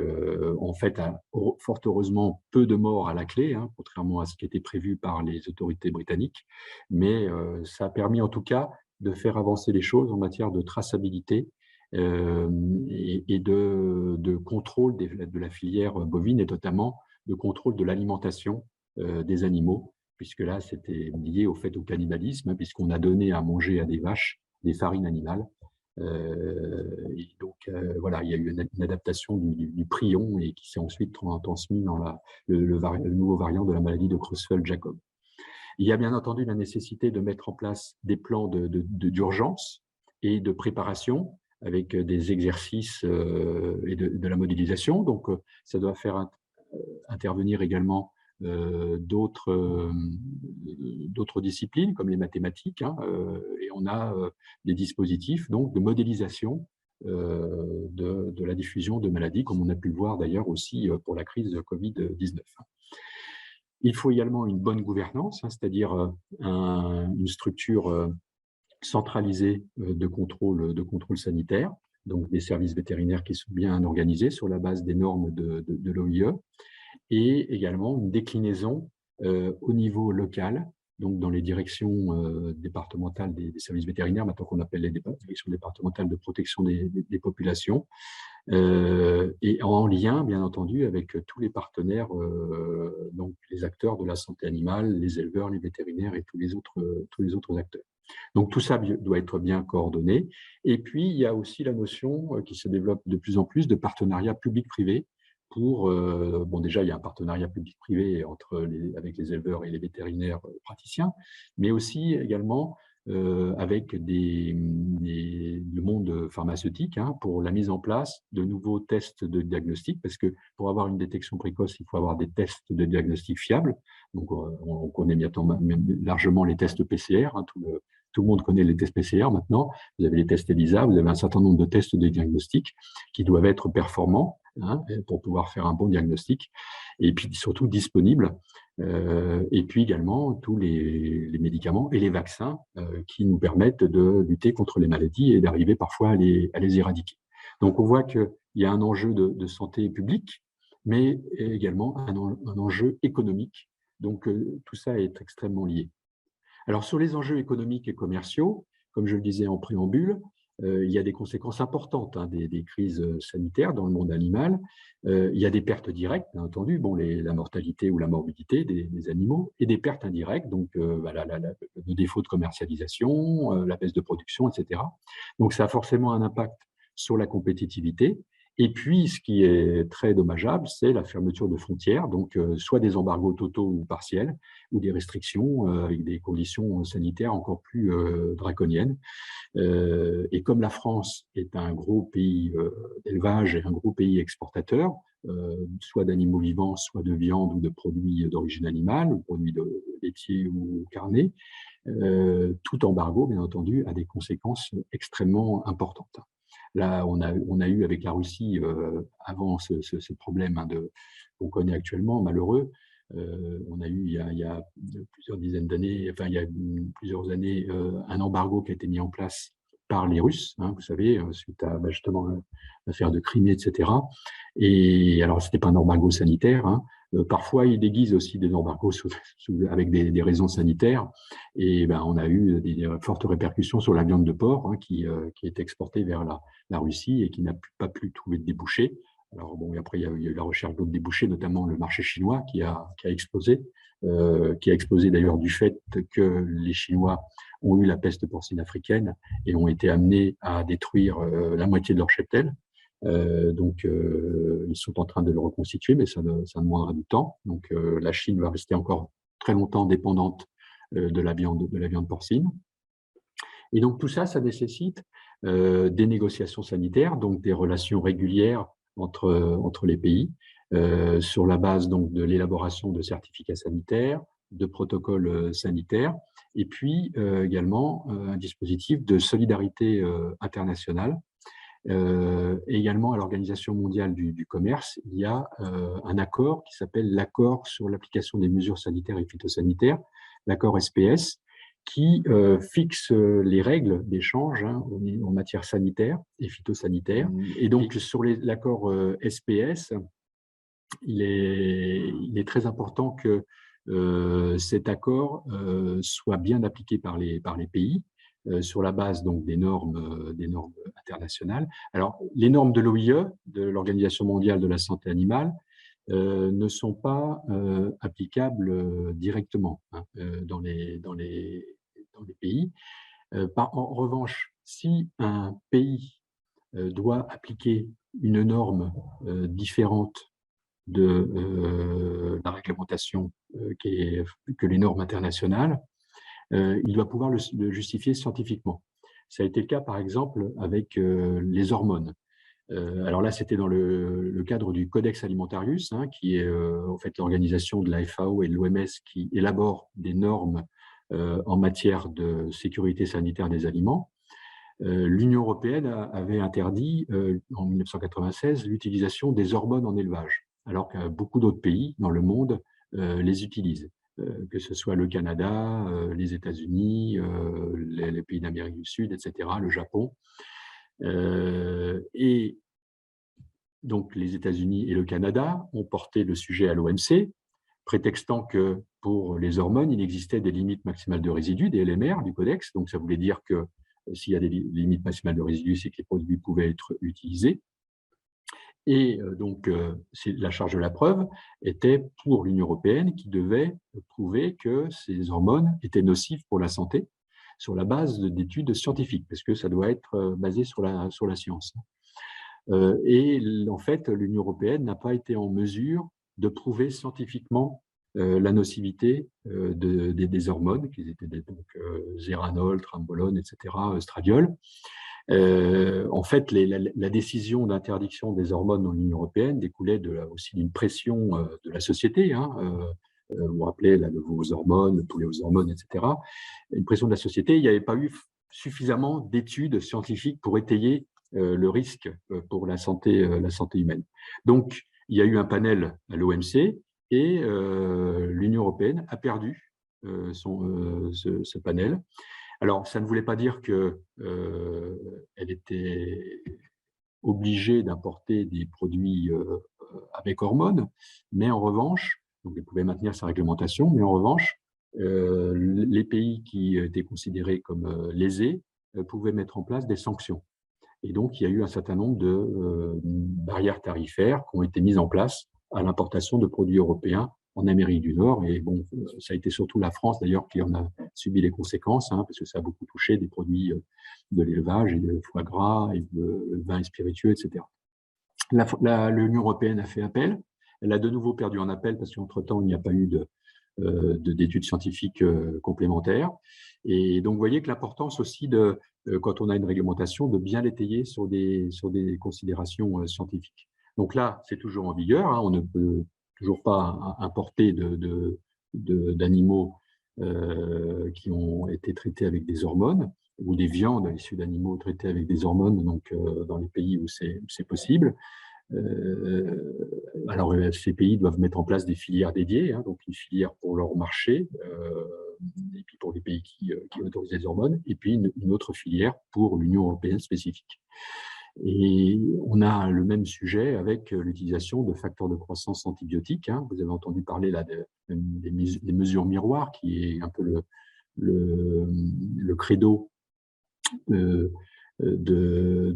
en fait, fort heureusement, peu de morts à la clé, hein, contrairement à ce qui était prévu par les autorités britanniques. Mais ça a permis en tout cas de faire avancer les choses en matière de traçabilité et de contrôle de la filière bovine, et notamment de contrôle de l'alimentation des animaux, puisque là, c'était lié au cannibalisme, hein, puisqu'on a donné à manger à des vaches des farines animales. Et donc, voilà, il y a eu une adaptation du prion et qui s'est ensuite transmis dans le nouveau variant de la maladie de Creutzfeldt-Jakob. Il y a bien entendu la nécessité de mettre en place des plans d'urgence et de préparation avec des exercices et de la modélisation. Donc, ça doit faire intervenir également d'autres disciplines comme les mathématiques, hein, et on a des dispositifs donc de modélisation de la diffusion de maladies, comme on a pu le voir d'ailleurs aussi pour la crise de Covid-19. Il faut également une bonne gouvernance, hein, c'est-à-dire une structure centralisée de contrôle sanitaire, donc des services vétérinaires qui sont bien organisés sur la base des normes de l'OIE, et également une déclinaison au niveau local, donc dans les directions départementales des services vétérinaires, maintenant qu'on appelle les directions départementales de protection des populations, et en lien, bien entendu, avec tous les partenaires, donc les acteurs de la santé animale, les éleveurs, les vétérinaires et tous les autres acteurs. Donc tout ça doit être bien coordonné. Et puis, il y a aussi la notion qui se développe de plus en plus de partenariat public-privé. Bon, déjà, il y a un partenariat public-privé avec les éleveurs et les vétérinaires praticiens, mais aussi également avec le monde pharmaceutique, hein, pour la mise en place de nouveaux tests de diagnostic, parce que pour avoir une détection précoce, il faut avoir des tests de diagnostic fiables. Donc, on connaît largement les tests PCR, hein, tout le monde connaît les tests PCR maintenant. Vous avez les tests ELISA, vous avez un certain nombre de tests de diagnostic qui doivent être performants, hein, pour pouvoir faire un bon diagnostic, et puis surtout disponibles. Et puis également tous les médicaments et les vaccins qui nous permettent de lutter contre les maladies et d'arriver parfois à les éradiquer. Donc on voit qu'il y a un enjeu de santé publique, mais également un enjeu économique. Donc tout ça est extrêmement lié. Alors, sur les enjeux économiques et commerciaux, comme je le disais en préambule, il y a des conséquences importantes, hein, des crises sanitaires dans le monde animal. Il y a des pertes directes, bien entendu, bon, la mortalité ou la morbidité des animaux, et des pertes indirectes, donc le défaut de commercialisation, la baisse de production, etc. Donc, ça a forcément un impact sur la compétitivité. Et puis, ce qui est très dommageable, c'est la fermeture de frontières, donc soit des embargos totaux ou partiels, ou des restrictions avec des conditions sanitaires encore plus draconiennes. Et comme la France est un gros pays d'élevage et un gros pays exportateur, soit d'animaux vivants, soit de viande ou de produits d'origine animale, ou produits laitiers ou carnés, tout embargo, bien entendu, a des conséquences extrêmement importantes. Là, on a eu avec la Russie, avant ce problème, hein, qu'on connaît actuellement, malheureux, on a eu il y a plusieurs dizaines d'années, enfin il y a plusieurs années, un embargo qui a été mis en place par les Russes, hein, vous savez, suite à justement l'affaire de Crimée, etc. Et alors, c'était pas un embargo sanitaire, hein. Parfois, ils déguisent aussi des embargos avec des raisons sanitaires. Et ben, on a eu des fortes répercussions sur la viande de porc, hein, qui est exportée vers la Russie et qui n'a pas pu trouver de débouchés. Alors bon, et après, il y a eu la recherche d'autres débouchés, notamment le marché chinois qui a explosé d'ailleurs du fait que les Chinois ont eu la peste porcine africaine et ont été amenés à détruire la moitié de leur cheptel. Donc, ils sont en train de le reconstituer, mais ça demandera du temps. Donc, la Chine va rester encore très longtemps dépendante de la viande porcine. Et donc, tout ça, ça nécessite des négociations sanitaires, donc des relations régulières entre les pays, sur la base donc de l'élaboration de certificats sanitaires, de protocoles sanitaires, et puis également un dispositif de solidarité internationale. Également à l'Organisation mondiale du commerce, il y a un accord qui s'appelle l'accord sur l'application des mesures sanitaires et phytosanitaires, l'accord SPS, qui fixe les règles d'échange, hein, en matière sanitaire et phytosanitaire. Et donc, sur l'accord SPS, il est très important que cet accord soit bien appliqué par les pays, sur la base donc des normes internationales. Alors, les normes de l'OIE, de l'Organisation mondiale de la santé animale, ne sont pas applicables directement, hein, dans les pays. En revanche, si un pays doit appliquer une norme différente de la réglementation que les normes internationales, il doit pouvoir le justifier scientifiquement. Ça a été le cas, par exemple, avec les hormones. Alors là, c'était dans le cadre du Codex Alimentarius, hein, qui est en fait l'organisation de la FAO et de l'OMS qui élabore des normes en matière de sécurité sanitaire des aliments. L'Union européenne avait interdit en 1996 l'utilisation des hormones en élevage, alors que beaucoup d'autres pays dans le monde les utilisent, que ce soit le Canada, les États-Unis, les pays d'Amérique du Sud, etc., le Japon. Et donc les États-Unis et le Canada ont porté le sujet à l'OMC, prétextant que pour les hormones, il existait des limites maximales de résidus, des LMR du Codex, donc ça voulait dire que s'il y a des limites maximales de résidus, c'est que les produits pouvaient être utilisés. Et donc, la charge de la preuve était pour l'Union européenne qui devait prouver que ces hormones étaient nocives pour la santé sur la base d'études scientifiques, parce que ça doit être basé sur la science. Et en fait, l'Union européenne n'a pas été en mesure de prouver scientifiquement la nocivité des hormones, qui étaient donc Zeranol, Trambolone, etc., Stradiol. En fait, la décision d'interdiction des hormones dans l'Union européenne découlait aussi d'une pression de la société, hein, vous vous rappelez, vos hormones, tous les hormones, etc. Une pression de la société. Il n'y avait pas eu suffisamment d'études scientifiques pour étayer le risque pour la santé humaine. Donc, il y a eu un panel à l'OMC et l'Union européenne a perdu ce panel. Alors, ça ne voulait pas dire qu'elle était obligée d'importer des produits avec hormones, mais en revanche, donc elle pouvait maintenir sa réglementation, mais en revanche, les pays qui étaient considérés comme lésés pouvaient mettre en place des sanctions. Et donc, il y a eu un certain nombre de barrières tarifaires qui ont été mises en place à l'importation de produits européens en Amérique du Nord. Et bon, ça a été surtout la France, d'ailleurs, qui en a subi les conséquences, hein, parce que ça a beaucoup touché des produits de l'élevage, et de foie gras, et de vins et spiritueux, etc. L'Union européenne a fait appel. Elle a de nouveau perdu en appel parce qu'entre-temps, il n'y a pas eu d'études scientifiques complémentaires. Et donc, vous voyez que l'importance aussi quand on a une réglementation, de bien l'étayer sur des considérations scientifiques. Donc là, c'est toujours en vigueur, hein, on ne peut toujours pas importer d'animaux qui ont été traités avec des hormones, ou des viandes issues d'animaux traités avec des hormones, donc dans les pays où c'est possible. Alors, ces pays doivent mettre en place des filières dédiées, hein, donc une filière pour leur marché, et puis pour les pays qui autorisent les hormones, et puis une autre filière pour l'Union européenne spécifique. Et on a le même sujet avec l'utilisation de facteurs de croissance antibiotiques. Vous avez entendu parler là des mesures miroirs, qui est un peu le credo de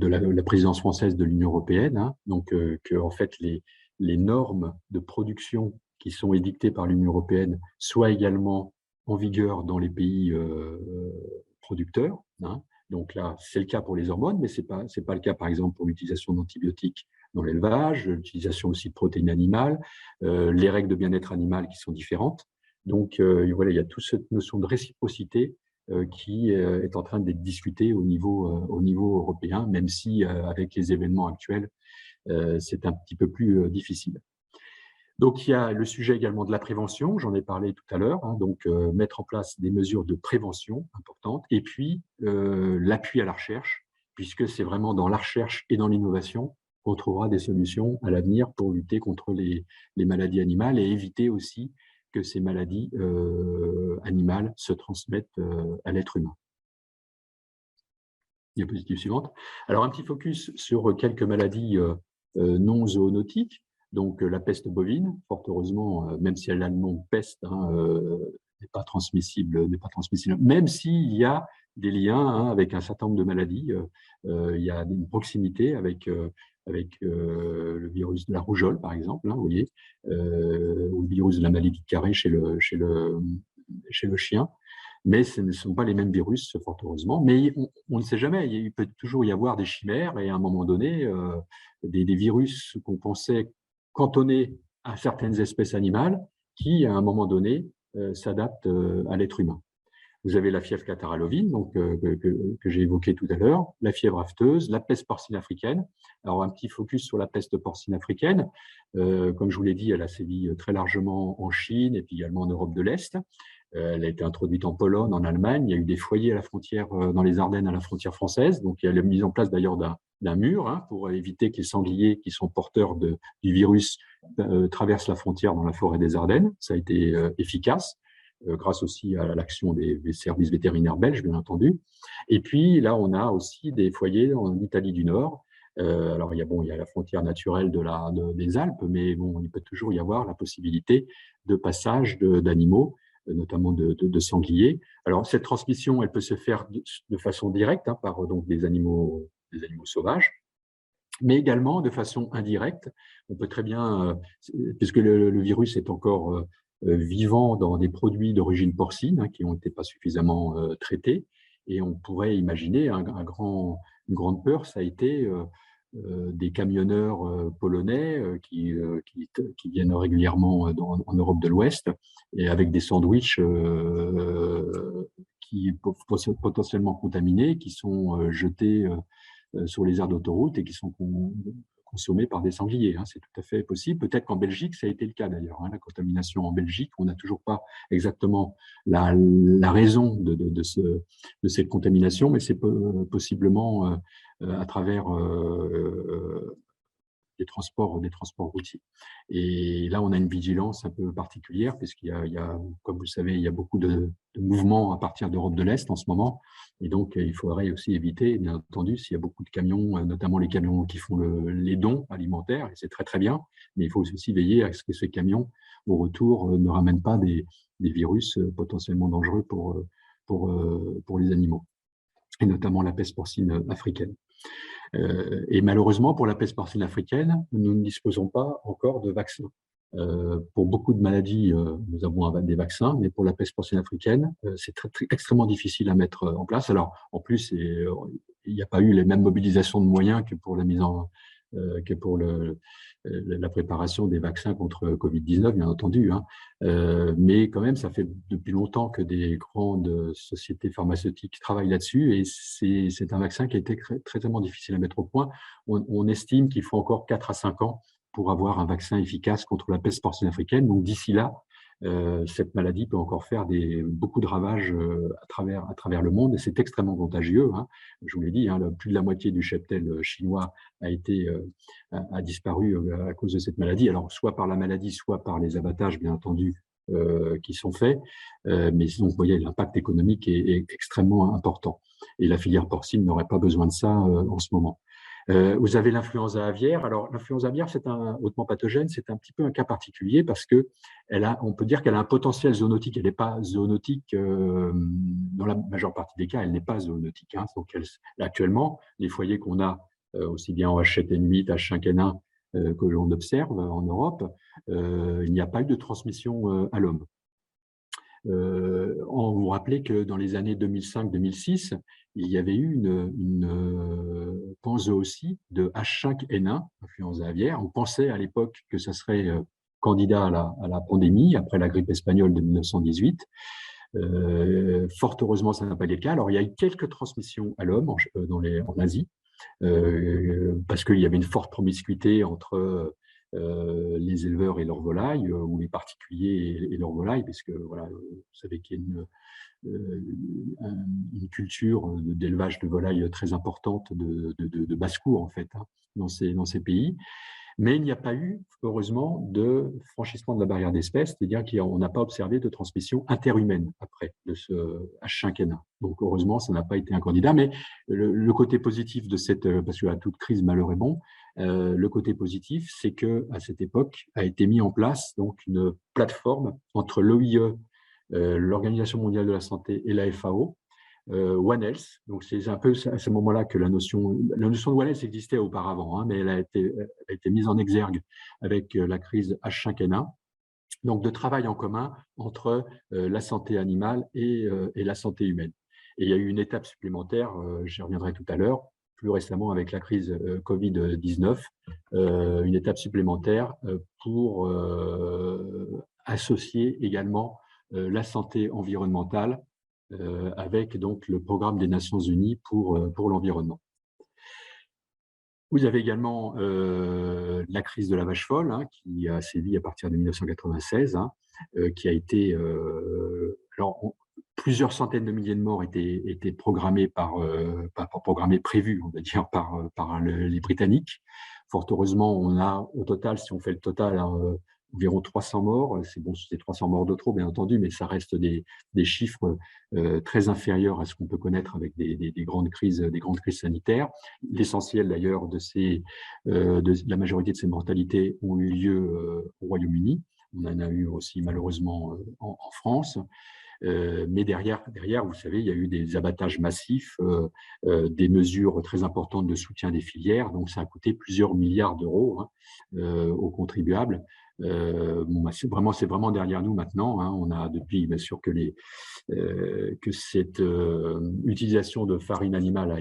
la présidence française de l'Union européenne. Donc, que en fait, les normes de production qui sont édictées par l'Union européenne soient également en vigueur dans les pays producteurs. Donc là, c'est le cas pour les hormones, mais ce n'est pas le cas, par exemple, pour l'utilisation d'antibiotiques dans l'élevage, l'utilisation aussi de protéines animales, les règles de bien-être animal qui sont différentes. Donc, voilà, il y a toute cette notion de réciprocité qui est en train d'être discutée au niveau européen, même si, avec les événements actuels, c'est un petit peu plus difficile. Donc, il y a le sujet également de la prévention, j'en ai parlé tout à l'heure, donc mettre en place des mesures de prévention importantes, et puis l'appui à la recherche, puisque c'est vraiment dans la recherche et dans l'innovation qu'on trouvera des solutions à l'avenir pour lutter contre les maladies animales et éviter aussi que ces maladies animales se transmettent à l'être humain. Diapositive suivante. Alors, un petit focus sur quelques maladies non zoonotiques. Donc, la peste bovine, fort heureusement, même si elle a le nom de peste, n'est pas transmissible, même s'il y a des liens avec un certain nombre de maladies. Il y a une proximité avec le virus de la rougeole, par exemple, vous voyez, ou le virus de la maladie de Carré chez le chien. Mais ce ne sont pas les mêmes virus, fort heureusement. Mais on ne sait jamais, il peut toujours y avoir des chimères et à un moment donné, des virus qu'on pensait cantonnés à certaines espèces animales qui, à un moment donné, s'adaptent à l'être humain. Vous avez la fièvre catarrhalovine, donc, que j'ai évoquée tout à l'heure, la fièvre afteuse, la peste porcine africaine. Alors, un petit focus sur la peste porcine africaine. Comme je vous l'ai dit, elle a sévi très largement en Chine et puis également en Europe de l'Est. Elle a été introduite en Pologne, en Allemagne. Il y a eu des foyers à la frontière, dans les Ardennes, à la frontière française. Donc, il y a la mise en place d'ailleurs d'un mur pour éviter que les sangliers qui sont porteurs du virus traversent la frontière dans la forêt des Ardennes. Ça a été efficace, grâce aussi à l'action des services vétérinaires belges, bien entendu. Et puis, là, on a aussi des foyers en Italie du Nord. Alors, il y a la frontière naturelle des Alpes, mais bon, il peut toujours y avoir la possibilité de passage d'animaux, notamment de sangliers. Alors, cette transmission, elle peut se faire de façon directe par donc des animaux sauvages, mais également de façon indirecte. On peut très bien, puisque le virus est encore vivant dans des produits d'origine porcine qui n'ont été pas suffisamment traités, et on pourrait imaginer une grande peur, ça a été des camionneurs polonais qui viennent régulièrement en Europe de l'Ouest, et avec des sandwichs qui potentiellement contaminés, qui sont jetés sur les aires d'autoroute et qui sont consommés par des sangliers. C'est tout à fait possible. Peut-être qu'en Belgique, ça a été le cas d'ailleurs. La contamination en Belgique, on n'a toujours pas exactement la raison de cette contamination, mais c'est possiblement à travers des transports routiers. Et là, on a une vigilance un peu particulière, puisqu'il y a, comme vous le savez, il y a beaucoup de mouvements à partir d'Europe de l'Est en ce moment. Et donc, il faudrait aussi éviter, bien entendu, s'il y a beaucoup de camions, notamment les camions qui font les dons alimentaires, et c'est très très bien, mais il faut aussi veiller à ce que ces camions, au retour, ne ramènent pas des virus potentiellement dangereux pour les animaux, et notamment la peste porcine africaine. Et malheureusement, pour la peste porcine africaine, nous ne disposons pas encore de vaccins. Pour beaucoup de maladies, nous avons des vaccins, mais pour la peste porcine africaine, c'est extrêmement difficile à mettre en place. Alors, en plus, il n'y a pas eu les mêmes mobilisations de moyens que pour la préparation des vaccins contre Covid-19, bien entendu. Mais quand même, ça fait depuis longtemps que des grandes sociétés pharmaceutiques travaillent là-dessus, et c'est un vaccin qui a été extrêmement difficile à mettre au point. On estime qu'il faut encore 4 à 5 ans pour avoir un vaccin efficace contre la peste porcine africaine. Donc d'ici là, cette maladie peut encore faire beaucoup de ravages à travers le monde, et c'est extrêmement contagieux. Je vous l'ai dit, plus de la moitié du cheptel chinois a disparu à cause de cette maladie. Alors soit par la maladie, soit par les abattages, bien entendu, qui sont faits. Mais donc, vous voyez, l'impact économique est extrêmement important. Et la filière porcine n'aurait pas besoin de ça en ce moment. Vous avez l'influenza aviaire. Alors, l'influenza aviaire, c'est un hautement pathogène, c'est un petit peu un cas particulier parce que on peut dire qu'elle a un potentiel zoonotique. Elle n'est pas zoonotique, dans la majeure partie des cas, elle n'est pas zoonotique. Hein. Donc, actuellement, les foyers qu'on a, aussi bien en H7N8, H5N1, que l'on observe en Europe, il n'y a pas eu de transmission à l'homme. On vous rappelez que dans les années 2005-2006, il y avait eu une panzootie de H5N1, influenza aviaire. On pensait à l'époque que ça serait candidat à la pandémie après la grippe espagnole de 1918. Fort heureusement, ça n'a pas été le cas. Alors, il y a eu quelques transmissions à l'homme en Asie, parce qu'il y avait une forte promiscuité entre les éleveurs et leurs volailles, ou les particuliers et leurs volailles, puisque voilà, vous savez qu'il y a une culture d'élevage de volailles très importante de basse-cour, en fait, hein, dans ces pays. Mais il n'y a pas eu, heureusement, de franchissement de la barrière d'espèces, c'est-à-dire qu'on n'a pas observé de transmission interhumaine après de ce H5N1. Donc, heureusement, ça n'a pas été un candidat. Mais le côté positif de parce qu'à toute crise, malheur est bon, le côté positif, c'est qu'à cette époque a été mis en place donc une plateforme entre l'OIE, l'Organisation mondiale de la santé, et la FAO, One Health. Donc, c'est un peu à ce moment-là que la notion de One Health existait auparavant, hein, mais elle a été mise en exergue avec la crise H5N1. Donc, de travail en commun entre la santé animale et la santé humaine. Et il y a eu une étape supplémentaire, j'y reviendrai tout à l'heure, plus récemment avec la crise Covid-19, une étape supplémentaire pour associer également la santé environnementale avec donc le programme des Nations Unies pour l'environnement. Vous avez également la crise de la vache folle, hein, qui a sévi à partir de 1996, hein, qui a été… plusieurs centaines de milliers de morts étaient programmées prévues, on va dire, par les Britanniques. Fort heureusement, on a au total, si on fait le total, environ 300 morts. C'est bon, c'est 300 morts de trop, bien entendu, mais ça reste des chiffres très inférieurs à ce qu'on peut connaître avec des grandes crises sanitaires. L'essentiel, d'ailleurs, de la majorité de ces mortalités ont eu lieu au Royaume-Uni. On en a eu aussi, malheureusement, en France. Mais derrière, vous savez, il y a eu des abattages massifs, des mesures très importantes de soutien des filières. Donc, ça a coûté plusieurs milliards d'euros, hein, aux contribuables. C'est vraiment derrière nous maintenant, hein. On a depuis, bien sûr, que cette utilisation de farine animale a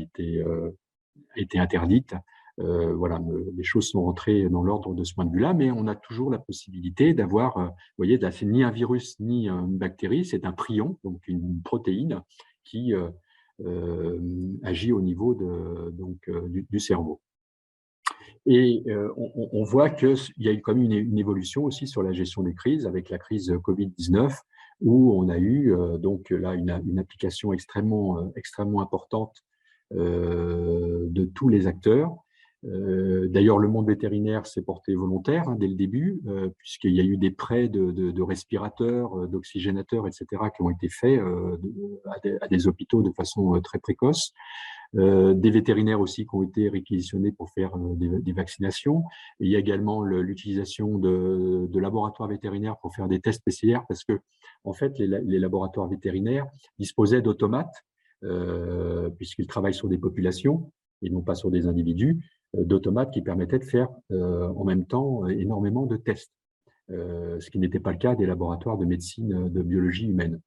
été interdite. Voilà, les choses sont rentrées dans l'ordre de ce point de vue-là, mais on a toujours la possibilité d'avoir, vous voyez, là, c'est ni un virus ni une bactérie, c'est un prion, donc une protéine qui agit au niveau du cerveau. Et on voit qu'il y a quand même une évolution aussi sur la gestion des crises, avec la crise Covid-19, où on a eu donc là une application extrêmement importante de tous les acteurs. D'ailleurs, le monde vétérinaire s'est porté volontaire, hein, dès le début, puisqu'il y a eu des prêts de respirateurs, d'oxygénateurs, etc., qui ont été faits à des hôpitaux de façon très précoce. Des vétérinaires aussi qui ont été réquisitionnés pour faire des vaccinations. Et il y a également l'utilisation de laboratoires vétérinaires pour faire des tests PCR, parce que en fait, les laboratoires vétérinaires disposaient d'automates, puisqu'ils travaillent sur des populations et non pas sur des individus, d'automates qui permettaient de faire en même temps énormément de tests, ce qui n'était pas le cas des laboratoires de médecine, de biologie humaine.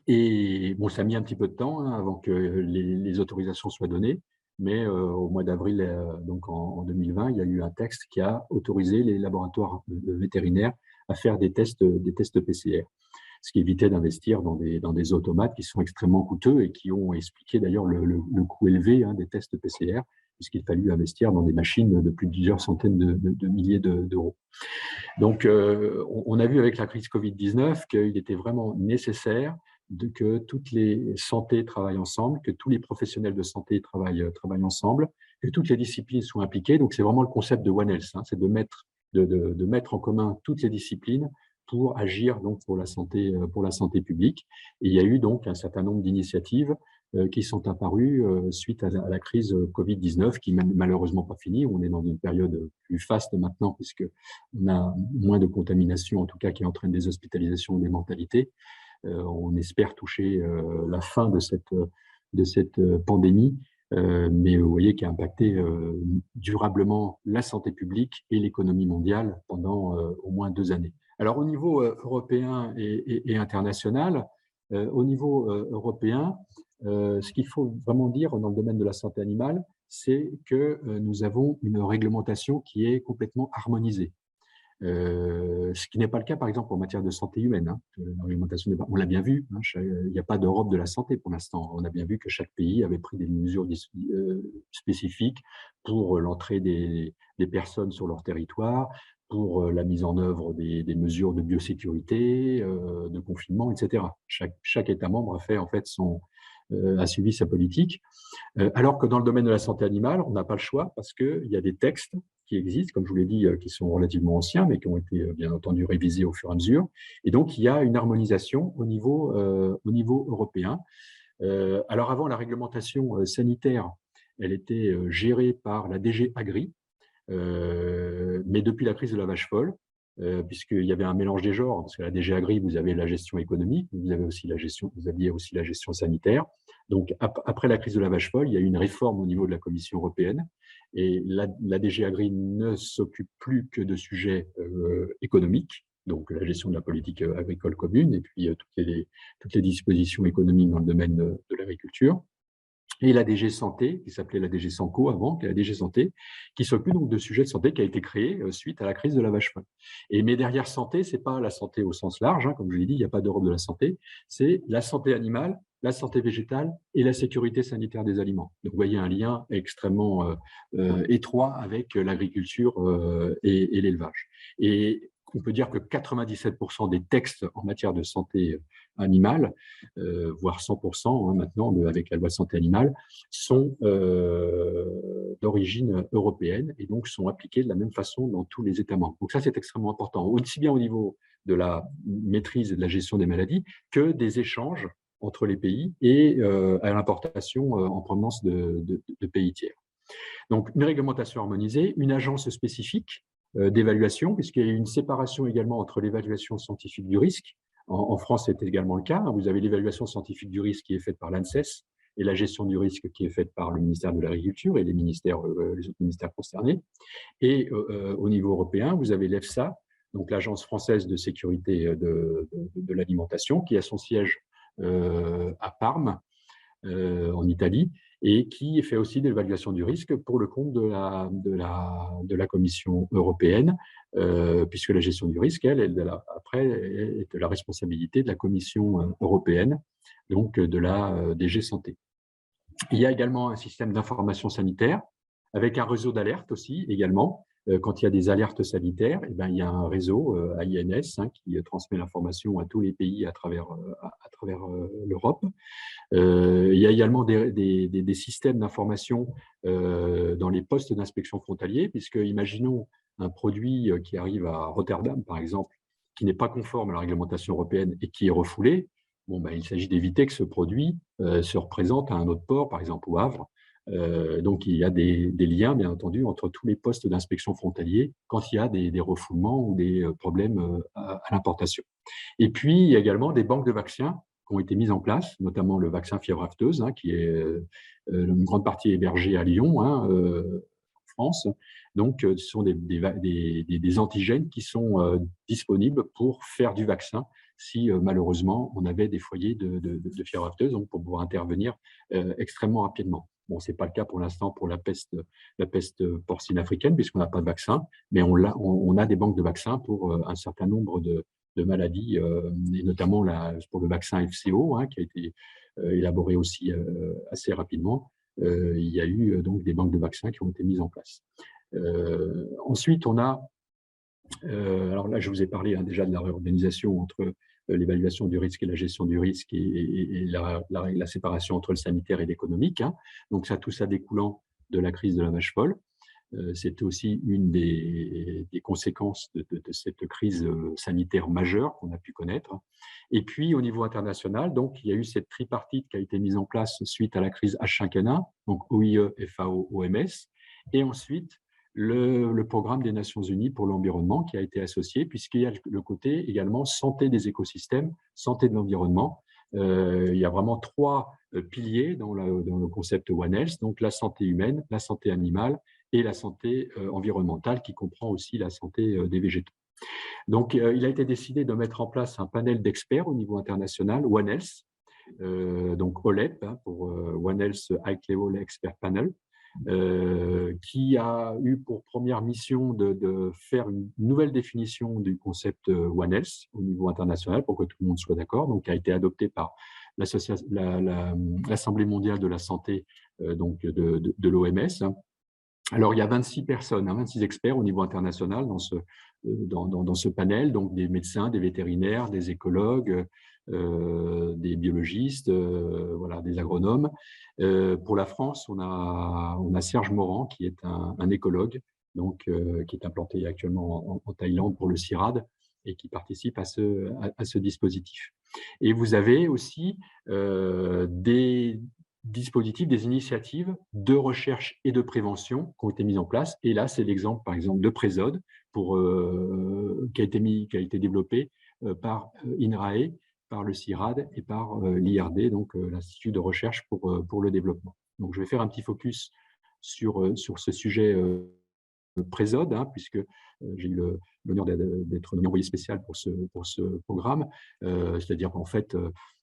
Et bon, ça a mis un petit peu de temps, hein, avant que les autorisations soient données, mais au mois d'avril, donc en 2020, il y a eu un texte qui a autorisé les laboratoires vétérinaires à faire des tests PCR, ce qui évitait d'investir dans des automates qui sont extrêmement coûteux et qui ont expliqué d'ailleurs le coût élevé, hein, des tests PCR, puisqu'il fallut investir dans des machines de plus de plusieurs centaines de milliers d'euros. Donc, on a vu avec la crise Covid-19 qu'il était vraiment nécessaire que toutes les santé travaillent ensemble, que tous les professionnels de santé travaillent ensemble, que toutes les disciplines soient impliquées. Donc, c'est vraiment le concept de One Health, hein, c'est de mettre en commun toutes les disciplines pour agir donc pour la santé publique. Et il y a eu donc un certain nombre d'initiatives qui sont apparues suite à la crise Covid-19, qui n'est malheureusement pas finie. On est dans une période plus faste maintenant, puisqu'on a moins de contamination, en tout cas, qui entraîne des hospitalisations, des mortalités. On espère toucher la fin de cette pandémie, mais vous voyez qui a impacté durablement la santé publique et l'économie mondiale pendant au moins 2 années. Alors, au niveau européen et international, au niveau européen, ce qu'il faut vraiment dire dans le domaine de la santé animale, c'est que nous avons une réglementation qui est complètement harmonisée. Ce qui n'est pas le cas, par exemple, en matière de santé humaine. Hein. La réglementation, on l'a bien vu, hein, il n'y a pas d'Europe de la santé pour l'instant. On a bien vu que chaque pays avait pris des mesures spécifiques pour l'entrée des personnes sur leur territoire, pour la mise en œuvre des mesures de biosécurité, de confinement, etc. Chaque État membre a fait en fait a suivi sa politique. Alors que dans le domaine de la santé animale, on n'a pas le choix parce qu'il y a des textes qui existent, comme je vous l'ai dit, qui sont relativement anciens, mais qui ont été bien entendu révisés au fur et à mesure. Et donc, il y a une harmonisation au niveau européen. Alors avant, la réglementation sanitaire, elle était gérée par la DG Agri, mais depuis la crise de la vache folle, puisqu'il y avait un mélange des genres, parce que la DG Agri, vous avez la gestion économique, vous aviez aussi la gestion sanitaire. Donc, après la crise de la vache folle, il y a eu une réforme au niveau de la Commission européenne, et la DG Agri ne s'occupe plus que de sujets économiques, donc la gestion de la politique agricole commune, et puis toutes les dispositions économiques dans le domaine de l'agriculture. Et la DG Santé, qui s'appelait la DG Sanco avant, qui est la DG Santé, qui s'occupe donc de sujets de santé, qui a été créée suite à la crise de la vache folle. Mais derrière santé, c'est pas la santé au sens large, hein, comme je l'ai dit, il n'y a pas d'Europe de la santé, c'est la santé animale, la santé végétale et la sécurité sanitaire des aliments. Donc vous voyez un lien extrêmement étroit avec l'agriculture et l'élevage. Et on peut dire que 97% des textes en matière de santé animale, voire 100% hein, maintenant avec la loi santé animale, sont d'origine européenne et donc sont appliqués de la même façon dans tous les États membres. Donc ça, c'est extrêmement important, aussi bien au niveau de la maîtrise et de la gestion des maladies que des échanges entre les pays et à l'importation en provenance de pays tiers. Donc, une réglementation harmonisée, une agence spécifique d'évaluation, puisqu'il y a une séparation également entre l'évaluation scientifique du risque. En France, c'est également le cas. Vous avez l'évaluation scientifique du risque qui est faite par l'ANSES et la gestion du risque qui est faite par le ministère de l'Agriculture et les autres ministères concernés. Et au niveau européen, vous avez l'EFSA, donc l'Agence française de sécurité de l'alimentation, qui a son siège à Parme, en Italie, et qui fait aussi de l'évaluation du risque pour le compte de la Commission européenne, puisque la gestion du risque, après, est de la responsabilité de la Commission européenne, donc de la DG Santé. Il y a également un système d'information sanitaire, avec un réseau d'alerte aussi, également. Quand il y a des alertes sanitaires, eh ben, il y a un réseau AINS hein, qui transmet l'information à tous les pays à travers l'Europe. Il y a également des systèmes d'information dans les postes d'inspection frontaliers, puisque imaginons un produit qui arrive à Rotterdam, par exemple, qui n'est pas conforme à la réglementation européenne et qui est refoulé. Bon, ben, il s'agit d'éviter que ce produit se représente à un autre port, par exemple au Havre. Donc, il y a des liens, bien entendu, entre tous les postes d'inspection frontaliers quand il y a des refoulements ou des problèmes à l'importation. Et puis, il y a également des banques de vaccins qui ont été mises en place, notamment le vaccin fièvre afteuse, hein, qui est une grande partie hébergée à Lyon, hein, en France. Donc, ce sont des antigènes qui sont disponibles pour faire du vaccin si malheureusement on avait des foyers de fièvre afteuse, donc pour pouvoir intervenir extrêmement rapidement. Bon, ce n'est pas le cas pour l'instant pour la peste porcine africaine, puisqu'on n'a pas de vaccin, mais on a des banques de vaccins pour un certain nombre de maladies, et notamment pour le vaccin FCO, hein, qui a été élaboré aussi assez rapidement. Il y a eu donc des banques de vaccins qui ont été mises en place. Ensuite, on a, alors là, je vous ai parlé hein, déjà de la réorganisation entre l'évaluation du risque et la gestion du risque et la séparation entre le sanitaire et l'économique. Hein. Donc ça, tout ça découlant de la crise de la vache folle. C'était aussi une des conséquences de cette crise sanitaire majeure qu'on a pu connaître. Et puis, au niveau international, donc, il y a eu cette tripartite qui a été mise en place suite à la crise H5N1, donc OIE, FAO, OMS, et ensuite le programme des Nations Unies pour l'environnement qui a été associé, puisqu'il y a le côté également santé des écosystèmes, santé de l'environnement. Il y a vraiment 3 piliers dans le concept One Health, donc la santé humaine, la santé animale et la santé environnementale, qui comprend aussi la santé des végétaux. Donc, il a été décidé de mettre en place un panel d'experts au niveau international, One Health, donc OLEP, pour One Health High Level Expert Panel, qui a eu pour première mission de faire une nouvelle définition du concept One Health au niveau international pour que tout le monde soit d'accord, donc qui a été adopté par l'Assemblée mondiale de la santé donc de l'OMS. Alors, il y a 26 personnes, 26 experts au niveau international dans ce panel, donc des médecins, des vétérinaires, des écologues, des biologistes, voilà, des agronomes. Pour la France, on a Serge Morand, qui est un écologue, donc, qui est implanté actuellement en Thaïlande pour le CIRAD et qui participe à ce dispositif. Et vous avez aussi des dispositifs, des initiatives de recherche et de prévention qui ont été mises en place. Et là, c'est l'exemple, par exemple, de Présode, qui a été développé par INRAE, par le CIRAD et par l'IRD, donc l'Institut de recherche pour le développement. Donc, je vais faire un petit focus sur ce sujet Présode, puisque j'ai eu l'honneur d'être envoyé spécial pour ce programme, c'est-à-dire en fait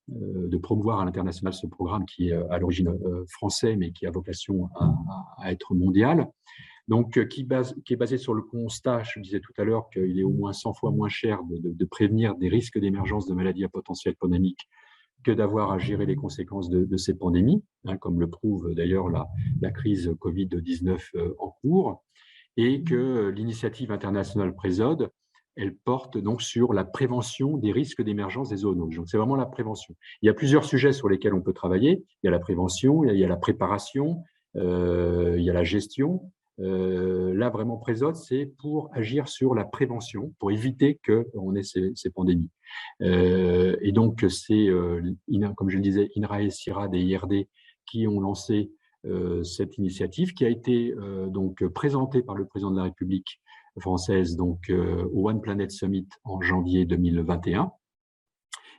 de promouvoir à l'international ce programme qui est à l'origine français, mais qui a vocation à être mondial. Donc, qui est basé sur le constat, je disais tout à l'heure, qu'il est au moins 100 fois moins cher de prévenir des risques d'émergence de maladies à potentiel pandémique que d'avoir à gérer les conséquences de ces pandémies, comme le prouve d'ailleurs la crise Covid-19 en cours, et que l'initiative internationale Présode, elle porte donc sur la prévention des risques d'émergence des zoonoses. Donc, c'est vraiment la prévention. Il y a plusieurs sujets sur lesquels on peut travailler. Il y a la prévention, il y a la préparation, il y a la gestion. Là, vraiment, Présode, c'est pour agir sur la prévention, pour éviter qu'on ait ces pandémies. Et donc, c'est, comme je le disais, INRAE, CIRAD et IRD qui ont lancé cette initiative, qui a été donc présentée par le président de la République française donc, au One Planet Summit en janvier 2021.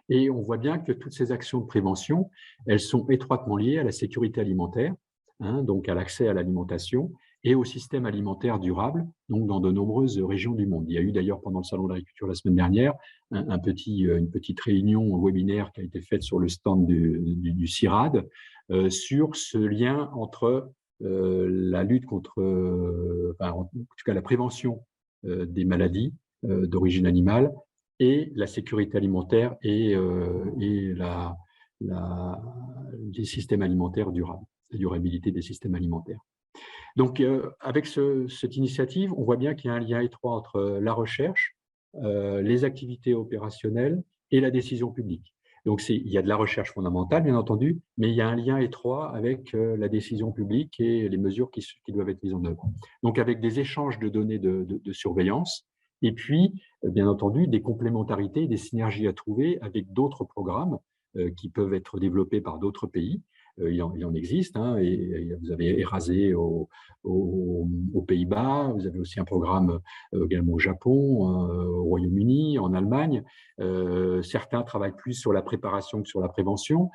Et on voit bien que toutes ces actions de prévention, elles sont étroitement liées à la sécurité alimentaire, donc à l'accès à l'alimentation et au système alimentaire durable, donc dans de nombreuses régions du monde. Il y a eu d'ailleurs pendant le Salon de l'Agriculture la semaine dernière une petite réunion webinaire qui a été faite sur le stand du CIRAD sur ce lien entre la lutte contre, en tout cas la prévention des maladies d'origine animale et la sécurité alimentaire et les systèmes alimentaires durables, la durabilité des systèmes alimentaires. Donc, avec cette initiative, on voit bien qu'il y a un lien étroit entre la recherche, les activités opérationnelles et la décision publique. Donc, il y a de la recherche fondamentale, bien entendu, mais il y a un lien étroit avec la décision publique et les mesures qui doivent être mises en œuvre. Donc, avec des échanges de données de surveillance, et puis, bien entendu, des complémentarités, des synergies à trouver avec d'autres programmes qui peuvent être développés par d'autres pays. Il en existe, et vous avez Erasé aux Pays-Bas, vous avez aussi un programme également au Japon, au Royaume-Uni, en Allemagne. Certains travaillent plus sur la préparation que sur la prévention,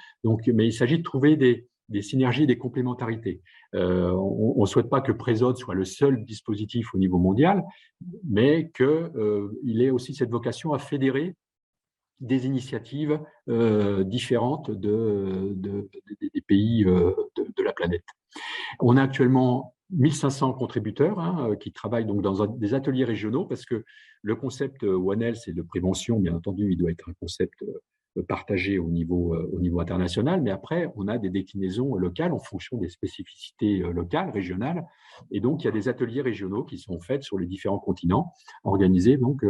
mais il s'agit de trouver des synergies, des complémentarités. On ne souhaite pas que Présode soit le seul dispositif au niveau mondial, mais qu'il ait aussi cette vocation à fédérer des initiatives différentes des pays de la planète. On a actuellement 1500 contributeurs qui travaillent donc dans des ateliers régionaux, parce que le concept One Health et de prévention, bien entendu, il doit être un concept partagé au niveau international, mais après, on a des déclinaisons locales en fonction des spécificités locales, régionales, et donc il y a des ateliers régionaux qui sont faits sur les différents continents, organisés donc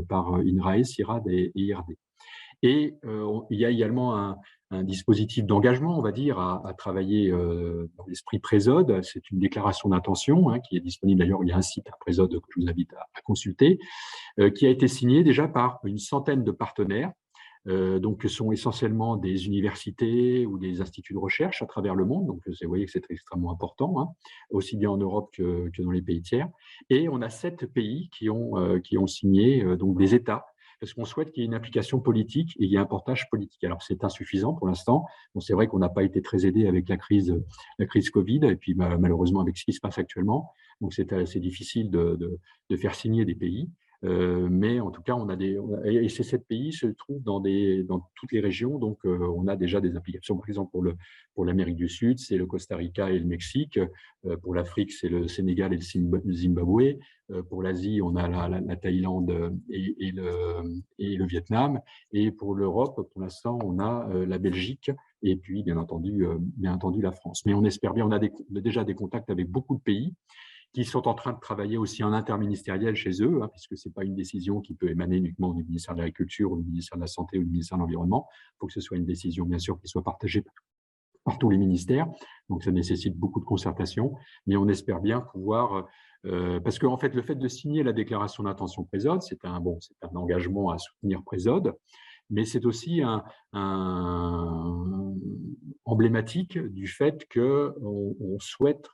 par INRAE, CIRAD et IRD. Et il y a également un dispositif d'engagement, on va dire, à travailler dans l'esprit Présode. C'est une déclaration d'intention qui est disponible. D'ailleurs, il y a un site à Présode que je vous invite à consulter, qui a été signé déjà par une centaine de partenaires, donc, que sont essentiellement des universités ou des instituts de recherche à travers le monde. Donc, vous voyez que c'est extrêmement important, aussi bien en Europe que dans les pays tiers. Et on a 7 pays qui ont signé, donc des États, parce qu'on souhaite qu'il y ait une application politique et il y ait un portage politique. Alors, c'est insuffisant pour l'instant. Bon, c'est vrai qu'on n'a pas été très aidé avec la crise Covid, et puis malheureusement avec ce qui se passe actuellement. Donc, c'est assez difficile de faire signer des pays. Mais en tout cas, et ces 7 pays se trouvent dans toutes les régions, donc on a déjà des applications. Par exemple, pour l'Amérique du Sud, c'est le Costa Rica et le Mexique. Pour l'Afrique, c'est le Sénégal et le Zimbabwe. Pour l'Asie, on a la Thaïlande et le Vietnam. Et pour l'Europe, pour l'instant, on a la Belgique et puis, bien entendu, la France. Mais on espère bien, on a déjà des contacts avec beaucoup de pays qui sont en train de travailler aussi en interministériel chez eux, puisque ce n'est pas une décision qui peut émaner uniquement du ministère de l'Agriculture ou du ministère de la Santé ou du ministère de l'Environnement. Il faut que ce soit une décision, bien sûr, qui soit partagée par tous les ministères. Donc, ça nécessite beaucoup de concertation, mais on espère bien pouvoir… parce qu'en fait, le fait de signer la déclaration d'intention Présode, c'est un engagement à soutenir Présode, mais c'est aussi emblématique du fait qu'on souhaite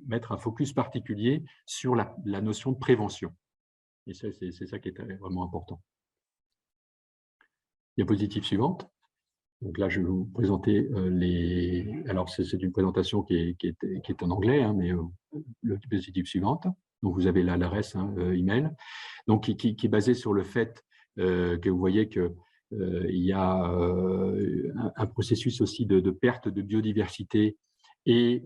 mettre un focus particulier sur la notion de prévention. Et c'est ça qui est vraiment important. Diapositive suivante. Donc là, je vais vous présenter Alors, c'est une présentation qui est en anglais, mais le diapositive suivante. Donc, vous avez l'adresse email, donc qui est basée sur le fait que vous voyez que il y a un processus aussi de perte de biodiversité et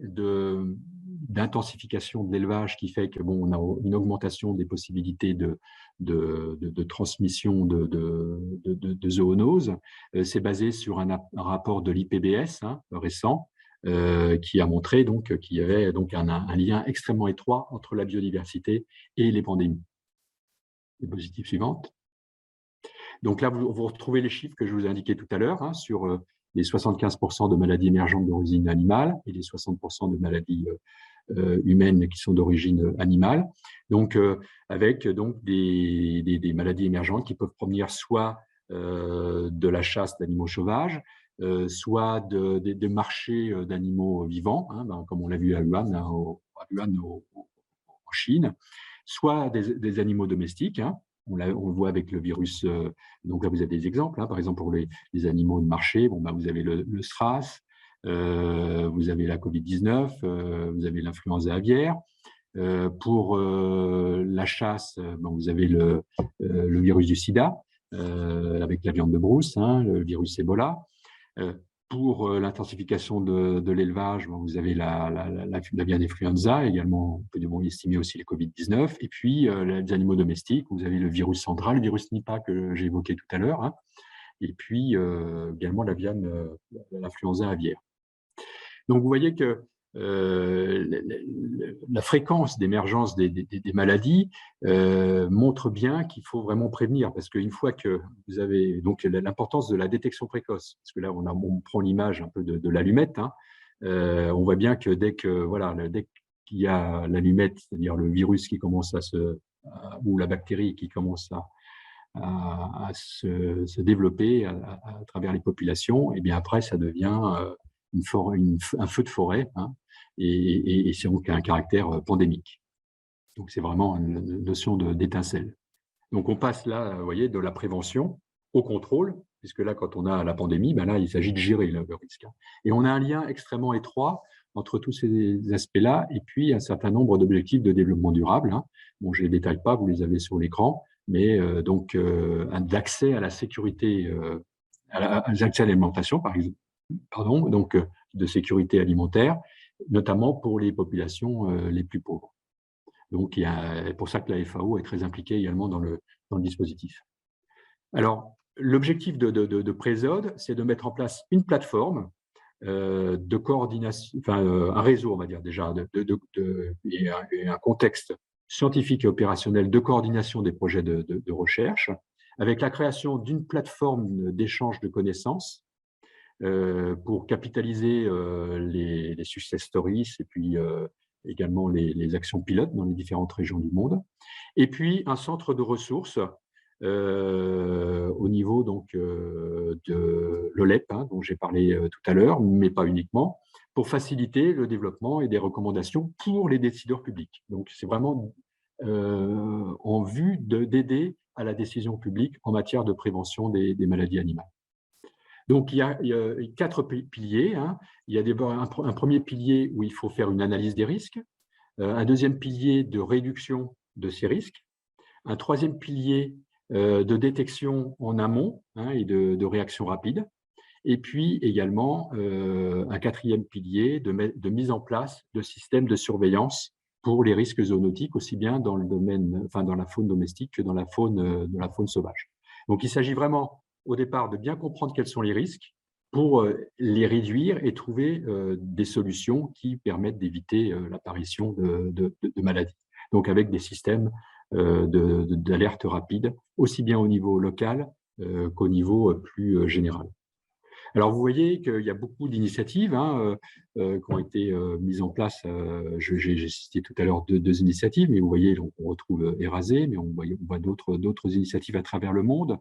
d'intensification de l'élevage qui fait que on a une augmentation des possibilités de transmission de zoonoses. C'est basé sur un rapport de l'IPBES récent qui a montré donc qu'il y avait donc un lien extrêmement étroit entre la biodiversité et les pandémies. Diapositive suivante. Donc là, vous retrouvez les chiffres que je vous ai indiqués tout à l'heure sur les 75% de maladies émergentes d'origine animale et les 60% de maladies humaines qui sont d'origine animale. Donc, avec donc des maladies émergentes qui peuvent provenir soit de la chasse d'animaux sauvages, soit de marchés d'animaux vivants, comme on l'a vu à Wuhan, en Chine, soit des animaux domestiques. On le voit avec le virus. Donc là, vous avez des exemples. Par exemple, pour les animaux de marché, vous avez le SRAS, vous avez la Covid-19, vous avez l'influenza aviaire. Pour la chasse, vous avez le virus du sida, avec la viande de brousse, le virus Ebola. Pour l'intensification de l'élevage, vous avez l'avian influenza, également, on peut estimer aussi le Covid-19. Et puis, les animaux domestiques, vous avez le virus central, le virus Nipah que j'ai évoqué tout à l'heure, et puis également l'influenza aviaire. Donc, vous voyez que la fréquence d'émergence des maladies montre bien qu'il faut vraiment prévenir, parce qu'une fois que vous avez donc l'importance de la détection précoce, parce que là on prend l'image un peu de l'allumette, on voit bien que dès qu'il y a l'allumette, c'est-à-dire le virus qui commence ou la bactérie qui commence à se développer à travers les populations, et bien après ça devient un feu de forêt, et c'est donc un caractère pandémique. Donc c'est vraiment une notion d'étincelle. Donc on passe là, vous voyez, de la prévention au contrôle, puisque là, quand on a la pandémie, là, il s'agit de gérer le risque. Et on a un lien extrêmement étroit entre tous ces aspects-là et puis un certain nombre d'objectifs de développement durable. Bon, je ne les détaille pas, vous les avez sur l'écran, mais donc d'accès à la sécurité, à l'alimentation, par exemple, donc de sécurité alimentaire, notamment pour les populations les plus pauvres. Donc, c'est pour ça que la FAO est très impliquée également dans le dispositif. Alors, l'objectif de Présode, c'est de mettre en place une plateforme de coordination, un réseau, on va dire déjà, et un contexte scientifique et opérationnel de coordination des projets de recherche, avec la création d'une plateforme d'échange de connaissances pour capitaliser les success stories et puis également les actions pilotes dans les différentes régions du monde. Et puis, un centre de ressources au niveau donc, de l'OLEP, dont j'ai parlé tout à l'heure, mais pas uniquement, pour faciliter le développement et des recommandations pour les décideurs publics. Donc, c'est vraiment en vue d'aider à la décision publique en matière de prévention des maladies animales. Donc, il y a 4 piliers. Il y a un premier pilier où il faut faire une analyse des risques, un deuxième pilier de réduction de ces risques, un troisième pilier de détection en amont et de réaction rapide, et puis également un quatrième pilier de mise en place de systèmes de surveillance pour les risques zoonotiques, aussi bien dans le domaine, enfin dans la faune domestique que dans la faune sauvage. Donc, il s'agit vraiment au départ de bien comprendre quels sont les risques pour les réduire et trouver des solutions qui permettent d'éviter l'apparition de maladies. Donc, avec des systèmes d'alerte rapide, aussi bien au niveau local qu'au niveau plus général. Alors, vous voyez qu'il y a beaucoup d'initiatives qui ont été mises en place. J'ai cité tout à l'heure deux initiatives, mais vous voyez, on retrouve Erasé, mais on voit d'autres initiatives à travers le monde.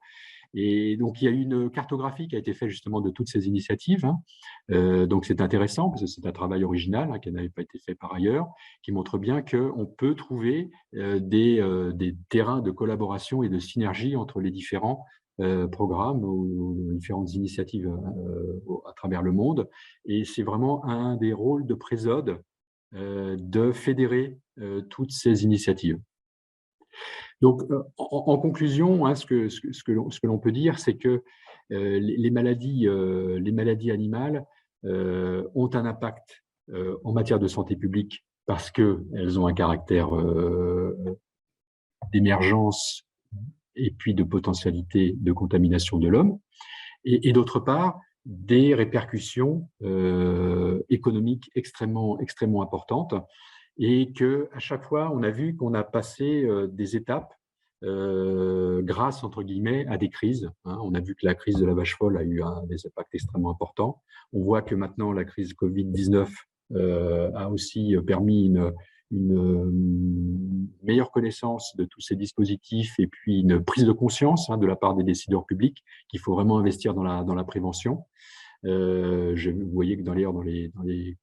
Et donc, il y a eu une cartographie qui a été faite justement de toutes ces initiatives. Donc, c'est intéressant parce que c'est un travail original qui n'avait pas été fait par ailleurs, qui montre bien qu'on peut trouver des terrains de collaboration et de synergie entre les différents programmes ou différentes initiatives à travers le monde. Et c'est vraiment un des rôles de Présode de fédérer toutes ces initiatives. Donc, en conclusion, ce que l'on peut dire, c'est que les maladies animales ont un impact en matière de santé publique parce qu'elles ont un caractère d'émergence et puis de potentialité de contamination de l'homme, et d'autre part, des répercussions économiques extrêmement importantes, et qu'à chaque fois, on a vu qu'on a passé des étapes grâce, entre guillemets, à des crises. On a vu que la crise de la vache folle a eu des impacts extrêmement importants. On voit que maintenant, la crise Covid-19 a aussi permis une meilleure connaissance de tous ces dispositifs et puis une prise de conscience de la part des décideurs publics qu'il faut vraiment investir dans la prévention. Vous voyez que dans les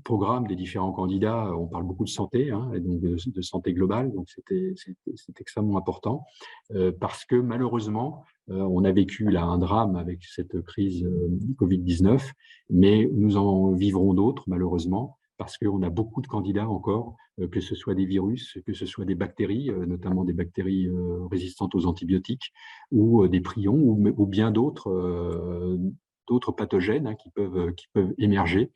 programmes des différents candidats, on parle beaucoup de santé, et donc de santé globale, donc c'est extrêmement important parce que malheureusement, on a vécu là un drame avec cette crise Covid-19, mais nous en vivrons d'autres malheureusement parce qu'on a beaucoup de candidats encore, que ce soit des virus, que ce soit des bactéries, notamment des bactéries résistantes aux antibiotiques, ou des prions, ou bien d'autres pathogènes qui peuvent émerger.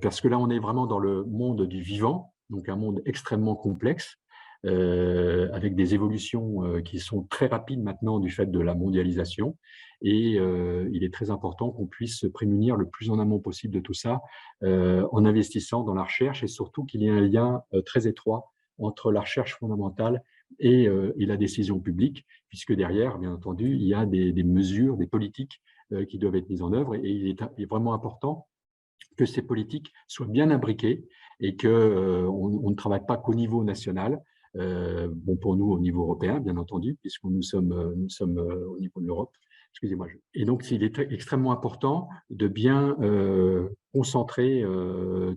Parce que là, on est vraiment dans le monde du vivant, donc un monde extrêmement complexe, avec des évolutions qui sont très rapides maintenant du fait de la mondialisation. Et il est très important qu'on puisse se prémunir le plus en amont possible de tout ça, en investissant dans la recherche, et surtout qu'il y ait un lien très étroit entre la recherche fondamentale et la décision publique, puisque derrière, bien entendu, il y a des mesures, des politiques qui doivent être mises en œuvre. Et il est vraiment important que ces politiques soient bien imbriquées et qu'on ne travaille pas qu'au niveau national, pour nous au niveau européen, bien entendu, puisque nous sommes au niveau de l'Europe. Excusez-moi. Et donc, il est extrêmement important de bien concentrer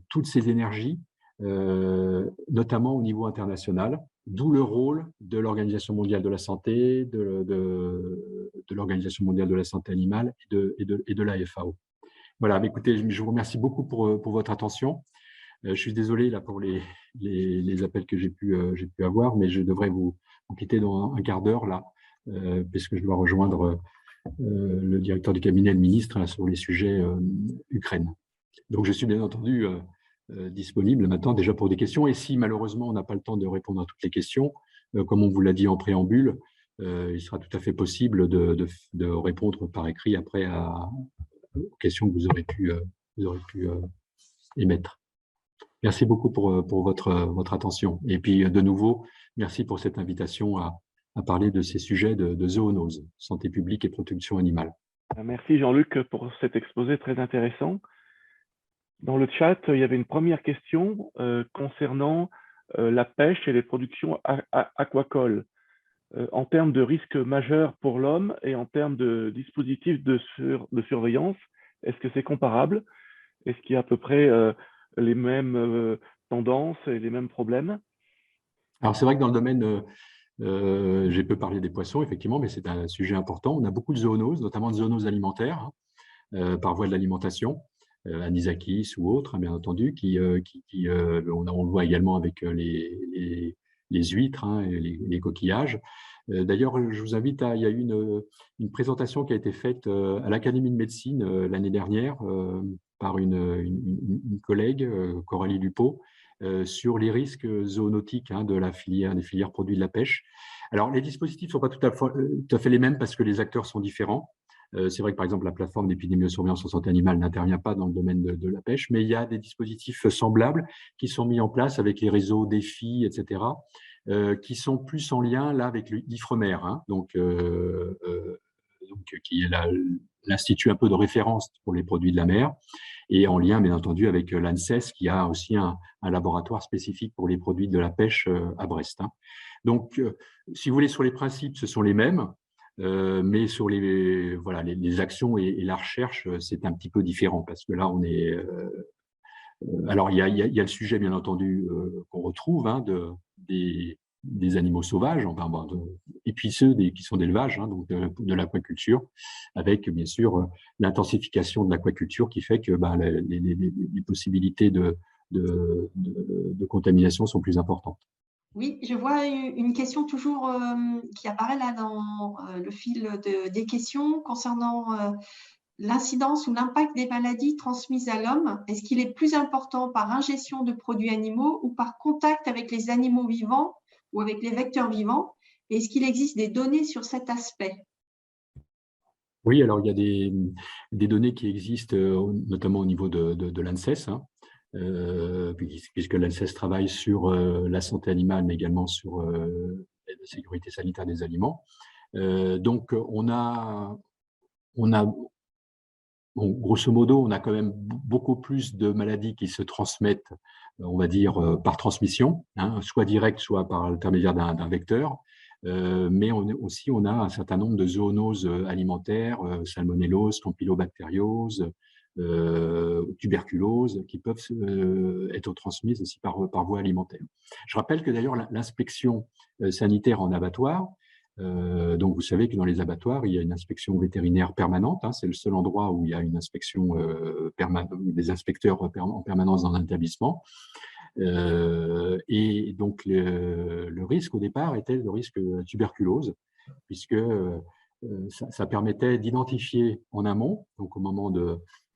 toutes ces énergies, notamment au niveau international, d'où le rôle de l'Organisation mondiale de la santé, de l'Organisation mondiale de la santé animale et de la FAO. Voilà, écoutez, je vous remercie beaucoup pour votre attention. Je suis désolé là pour les appels que j'ai pu avoir, mais je devrais vous quitter dans un quart d'heure là, puisque je dois rejoindre le directeur du cabinet, le ministre, sur les sujets Ukraine. Donc, je suis bien entendu disponible maintenant déjà pour des questions. Et si malheureusement on n'a pas le temps de répondre à toutes les questions, comme on vous l'a dit en préambule, il sera tout à fait possible de répondre par écrit après aux questions que vous aurez pu émettre. Merci beaucoup pour votre attention. Et puis, de nouveau, merci pour cette invitation à à parler de ces sujets de zoonose, santé publique et protection animale. Merci Jean-Luc pour cet exposé très intéressant. Dans le chat, il y avait une première question concernant la pêche et les productions aquacoles. En termes de risques majeurs pour l'homme et en termes de dispositifs de surveillance, est-ce que c'est comparable? Est-ce qu'il y a à peu près les mêmes tendances et les mêmes problèmes? Alors c'est vrai que dans le domaine, j'ai peu parlé des poissons, effectivement, mais c'est un sujet important. On a beaucoup de zoonoses, notamment de zoonoses alimentaires, par voie de l'alimentation, anisakis ou autres, bien entendu, on le voit également avec les huîtres et les coquillages. D'ailleurs, je vous invite il y a eu une présentation qui a été faite à l'Académie de médecine l'année dernière par une collègue, Coralie Lupeau, sur les risques zoonotiques des filières produits de la pêche. Alors, les dispositifs ne sont pas tout à fait les mêmes parce que les acteurs sont différents. C'est vrai que, par exemple, la plateforme d'épidémiosurveillance en santé animale n'intervient pas dans le domaine de la pêche, mais il y a des dispositifs semblables qui sont mis en place avec les réseaux défis, etc., qui sont plus en lien là avec l'IFREMER, qui est l'institut un peu de référence pour les produits de la mer, et en lien, bien entendu, avec l'ANSES, qui a aussi un laboratoire spécifique pour les produits de la pêche à Brest. Donc, si vous voulez, sur les principes, ce sont les mêmes. Mais sur les actions et la recherche, c'est un petit peu différent parce que là, on est. Alors, il y a le sujet, bien entendu, qu'on retrouve des animaux sauvages, et puis ceux qui sont d'élevage, donc de l'aquaculture, avec bien sûr l'intensification de l'aquaculture qui fait que les possibilités de contamination sont plus importantes. Oui, je vois une question toujours qui apparaît là dans le fil des questions concernant l'incidence ou l'impact des maladies transmises à l'homme. Est-ce qu'il est plus important par ingestion de produits animaux ou par contact avec les animaux vivants ou avec les vecteurs vivants? Est-ce qu'il existe des données sur cet aspect? Oui, alors il y a des données qui existent, notamment au niveau de l'ANSES, puisque l'ANSES travaille sur la santé animale, mais également sur la sécurité sanitaire des aliments. Donc, grosso modo, on a quand même beaucoup plus de maladies qui se transmettent, on va dire, par transmission, soit directe, soit par l'intermédiaire d'un vecteur. Mais on a un certain nombre de zoonoses alimentaires, salmonellose, campylobactériose, tuberculose, qui peuvent être transmises aussi par voie alimentaire. Je rappelle que d'ailleurs l'inspection sanitaire en abattoir, donc vous savez que dans les abattoirs, il y a une inspection vétérinaire permanente, c'est le seul endroit où il y a une inspection des inspecteurs en permanence dans l'établissement. Et donc, le risque au départ était le risque tuberculose, puisque ça permettait d'identifier en amont, donc au moment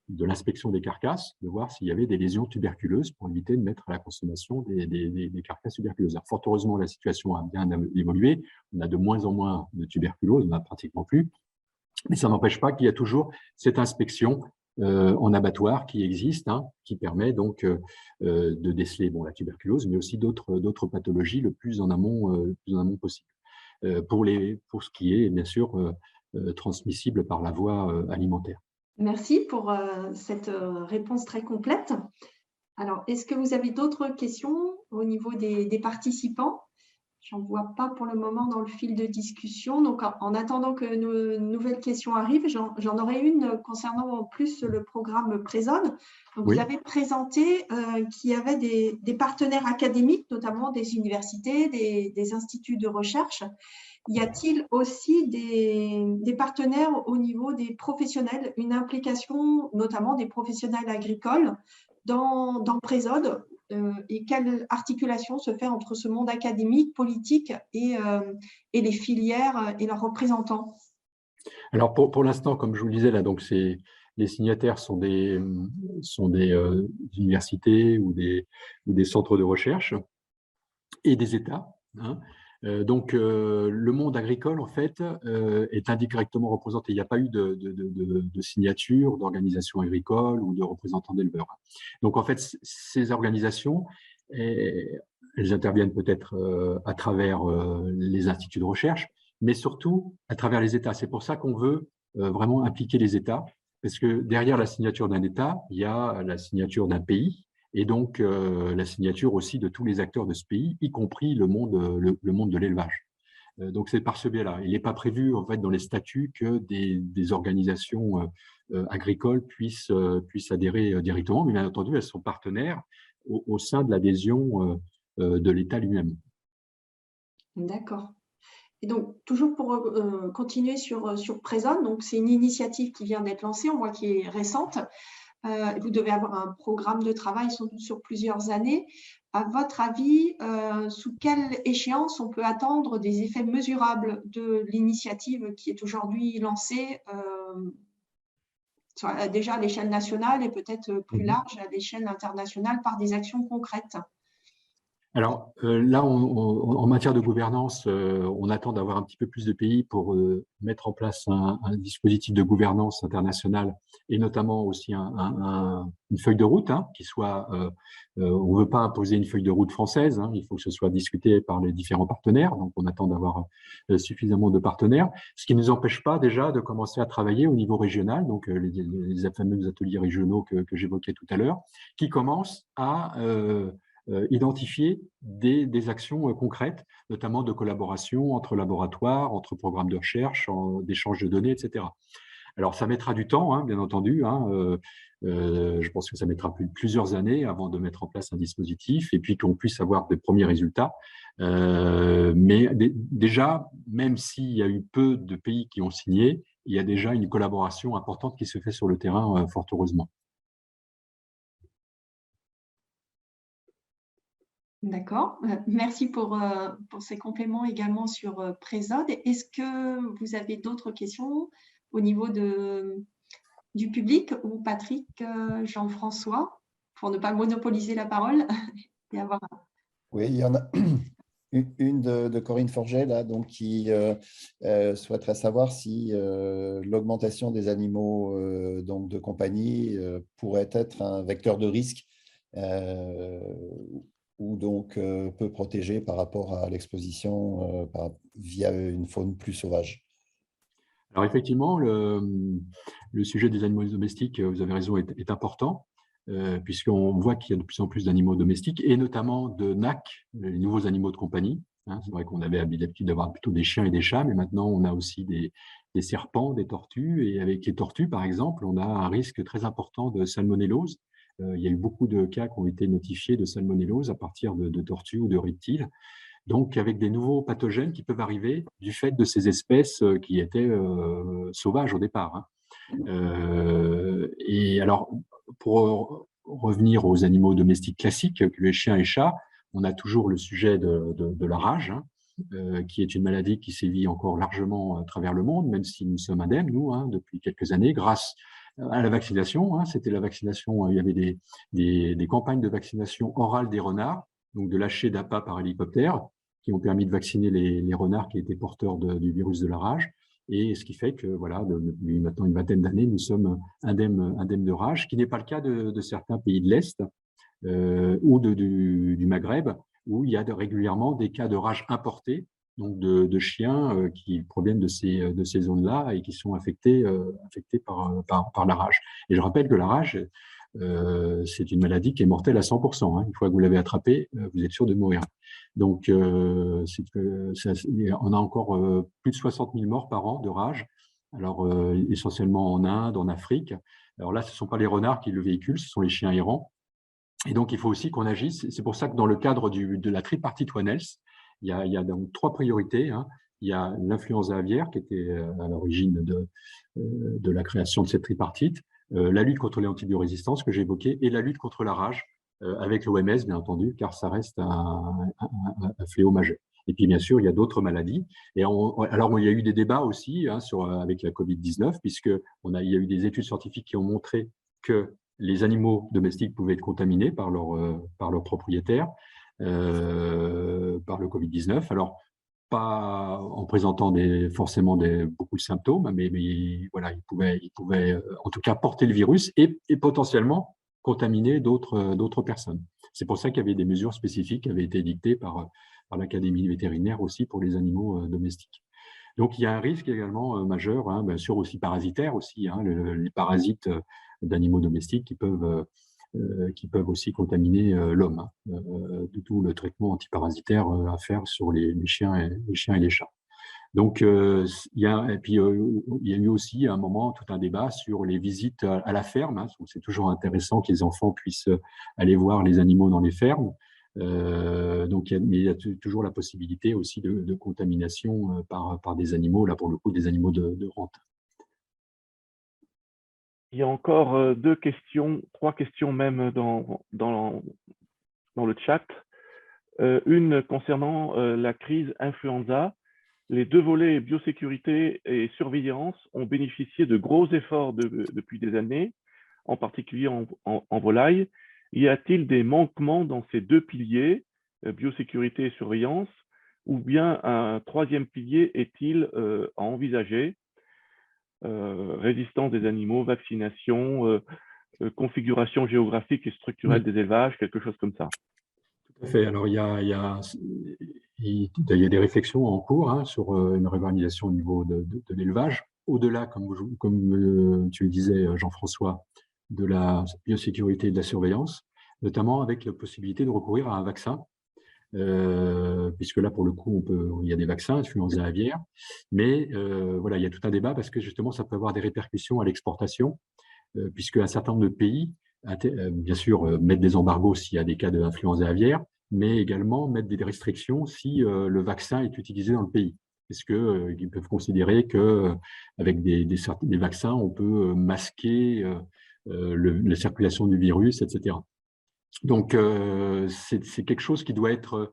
de l'inspection des carcasses, de voir s'il y avait des lésions tuberculeuses pour éviter de mettre à la consommation des carcasses tuberculeuses. Alors, fort heureusement, la situation a bien évolué. On a de moins en moins de tuberculose, on n'en a pratiquement plus. Mais ça n'empêche pas qu'il y a toujours cette inspection en abattoir qui existe, qui permet donc de déceler la tuberculose, mais aussi d'autres pathologies le plus en amont possible. Pour ce qui est, bien sûr, transmissible par la voie alimentaire. Merci pour cette réponse très complète. Alors, est-ce que vous avez d'autres questions au niveau des participants? J'en vois pas pour le moment dans le fil de discussion. Donc, en attendant que nos nouvelles questions arrivent, j'en aurai une concernant en plus le programme Présode. Donc, oui. Vous avez présenté qu'il y avait des partenaires académiques, notamment des universités, des instituts de recherche. Y a-t-il aussi des partenaires au niveau des professionnels, une implication notamment des professionnels agricoles dans Présode? Et quelle articulation se fait entre ce monde académique, politique et les filières et leurs représentants? Alors pour l'instant, comme je vous le disais là, donc les signataires sont des universités ou des centres de recherche et des États. Donc le monde agricole en fait est indirectement représenté. Il n'y a pas eu de signature d'organisations agricoles ou de représentants d'éleveurs. Donc en fait ces organisations elles interviennent peut-être à travers les instituts de recherche, mais surtout à travers les États. C'est pour ça qu'on veut vraiment impliquer les États, parce que derrière la signature d'un État, il y a la signature d'un pays, et donc la signature aussi de tous les acteurs de ce pays, y compris le monde de l'élevage. Donc c'est par ce biais-là. Il n'est pas prévu en fait dans les statuts que des organisations agricoles puissent adhérer directement, mais bien entendu elles sont partenaires au sein de l'adhésion de l'État lui-même. D'accord. Et donc, toujours pour continuer sur Présode, donc c'est une initiative qui vient d'être lancée, on voit qu'elle est récente. Vous devez avoir un programme de travail sur plusieurs années. À votre avis, sous quelle échéance on peut attendre des effets mesurables de l'initiative qui est aujourd'hui lancée, déjà à l'échelle nationale et peut-être plus large à l'échelle internationale par des actions concrètes? Alors là, en matière de gouvernance, on attend d'avoir un petit peu plus de pays pour mettre en place un dispositif de gouvernance internationale et notamment aussi une feuille de route qui soit. On ne veut pas imposer une feuille de route française, il faut que ce soit discuté par les différents partenaires. Donc, on attend d'avoir suffisamment de partenaires, ce qui ne nous empêche pas déjà de commencer à travailler au niveau régional, donc les fameux ateliers régionaux que j'évoquais tout à l'heure, qui commencent à identifier des actions concrètes, notamment de collaboration entre laboratoires, entre programmes de recherche, d'échange de données, etc. Alors, ça mettra du temps, bien entendu. Je pense que ça mettra plusieurs années avant de mettre en place un dispositif et puis qu'on puisse avoir des premiers résultats. Mais déjà, même s'il y a eu peu de pays qui ont signé, il y a déjà une collaboration importante qui se fait sur le terrain, fort heureusement. D'accord. Merci pour ces compléments également sur Présode. Est-ce que vous avez d'autres questions au niveau du public ou Patrick, Jean-François, pour ne pas monopoliser la parole et avoir... Oui, il y en a une de Corinne Forget là, donc, qui souhaiterait savoir si l'augmentation des animaux donc de compagnie pourrait être un vecteur de risque ou donc peut protéger par rapport à l'exposition via une faune plus sauvage. Alors effectivement, le sujet des animaux domestiques, vous avez raison, est important, puisqu'on voit qu'il y a de plus en plus d'animaux domestiques, et notamment de NAC, les nouveaux animaux de compagnie. C'est vrai qu'on avait l'habitude d'avoir plutôt des chiens et des chats, mais maintenant on a aussi des serpents, des tortues, et avec les tortues, par exemple, on a un risque très important de salmonellose. Il y a eu beaucoup de cas qui ont été notifiés de salmonellose à partir de tortues ou de reptiles. Donc, avec des nouveaux pathogènes qui peuvent arriver du fait de ces espèces qui étaient sauvages au départ. Et alors, pour revenir aux animaux domestiques classiques, les chiens et chats, on a toujours le sujet de la rage, qui est une maladie qui sévit encore largement à travers le monde, même si nous sommes indemnes, nous, depuis quelques années, grâce à la vaccination. C'était la vaccination, il y avait des campagnes de vaccination orale des renards, donc de lâcher d'appât par hélicoptère, qui ont permis de vacciner les renards qui étaient porteurs du virus de la rage. Et ce qui fait que, voilà, depuis maintenant une vingtaine d'années, nous sommes indemnes de rage, ce qui n'est pas le cas de certains pays de l'Est ou du Maghreb, où il y a régulièrement des cas de rage importés, donc de chiens qui proviennent de ces zones-là et qui sont affectés par la rage. Et je rappelle que la rage, c'est une maladie qui est mortelle à 100%. Une fois que vous l'avez attrapée, vous êtes sûr de mourir. Donc, on a encore plus de 60 000 morts par an de rage, alors essentiellement en Inde, en Afrique. Alors là, ce ne sont pas les renards qui le véhiculent, ce sont les chiens errants. Et donc, il faut aussi qu'on agisse. C'est pour ça que dans le cadre de la tripartite One Health, il y a donc 3 priorités. Il y a l'influenza aviaire qui était à l'origine de la création de cette tripartite, la lutte contre les antibiorésistances que j'ai évoquée et la lutte contre la rage avec l'OMS, bien entendu, car ça reste un fléau majeur. Et puis, bien sûr, il y a d'autres maladies. Et alors, il y a eu des débats aussi avec la Covid-19, puisqu'il y a eu des études scientifiques qui ont montré que les animaux domestiques pouvaient être contaminés par leurs propriétaires, par le Covid-19. Alors, pas en présentant forcément beaucoup de symptômes, mais voilà, ils pouvaient en tout cas porter le virus et potentiellement contaminer d'autres personnes. C'est pour ça qu'il y avait des mesures spécifiques qui avaient été édictées par l'Académie vétérinaire aussi pour les animaux domestiques. Donc, il y a un risque également majeur, hein, bien sûr aussi parasitaire aussi, hein, les parasites d'animaux domestiques qui peuvent aussi contaminer l'homme, hein, de tout le traitement antiparasitaire à faire sur les chiens et les chats. Donc, il y a eu aussi à un moment tout un débat sur les visites à la ferme, hein. C'est toujours intéressant que les enfants puissent aller voir les animaux dans les fermes. Donc, il y a toujours la possibilité aussi de contamination par des animaux, là pour le coup des animaux de rente. Il y a encore trois questions même dans le chat. Une concernant la crise influenza. Les deux volets biosécurité et surveillance ont bénéficié de gros efforts depuis des années, en particulier en volaille. Y a-t-il des manquements dans ces deux piliers, biosécurité et surveillance, ou bien un troisième pilier est-il à envisager? Résistance des animaux, vaccination, configuration géographique et structurelle des élevages, quelque chose comme ça. Tout à fait. Alors, il y a des réflexions en cours, hein, sur une réorganisation au niveau de l'élevage, au-delà, comme tu le disais, Jean-François, de la biosécurité et de la surveillance, notamment avec la possibilité de recourir à un vaccin, puisque là, pour le coup, il y a des vaccins, influenza aviaire, mais voilà, il y a tout un débat parce que justement, ça peut avoir des répercussions à l'exportation, puisque un certain nombre de pays, bien sûr, mettent des embargos s'il y a des cas d'influenza aviaire, mais également mettre des restrictions si le vaccin est utilisé dans le pays. Parce qu'ils peuvent considérer qu'avec des vaccins, on peut masquer la circulation du virus, etc. Donc, c'est quelque chose qui doit être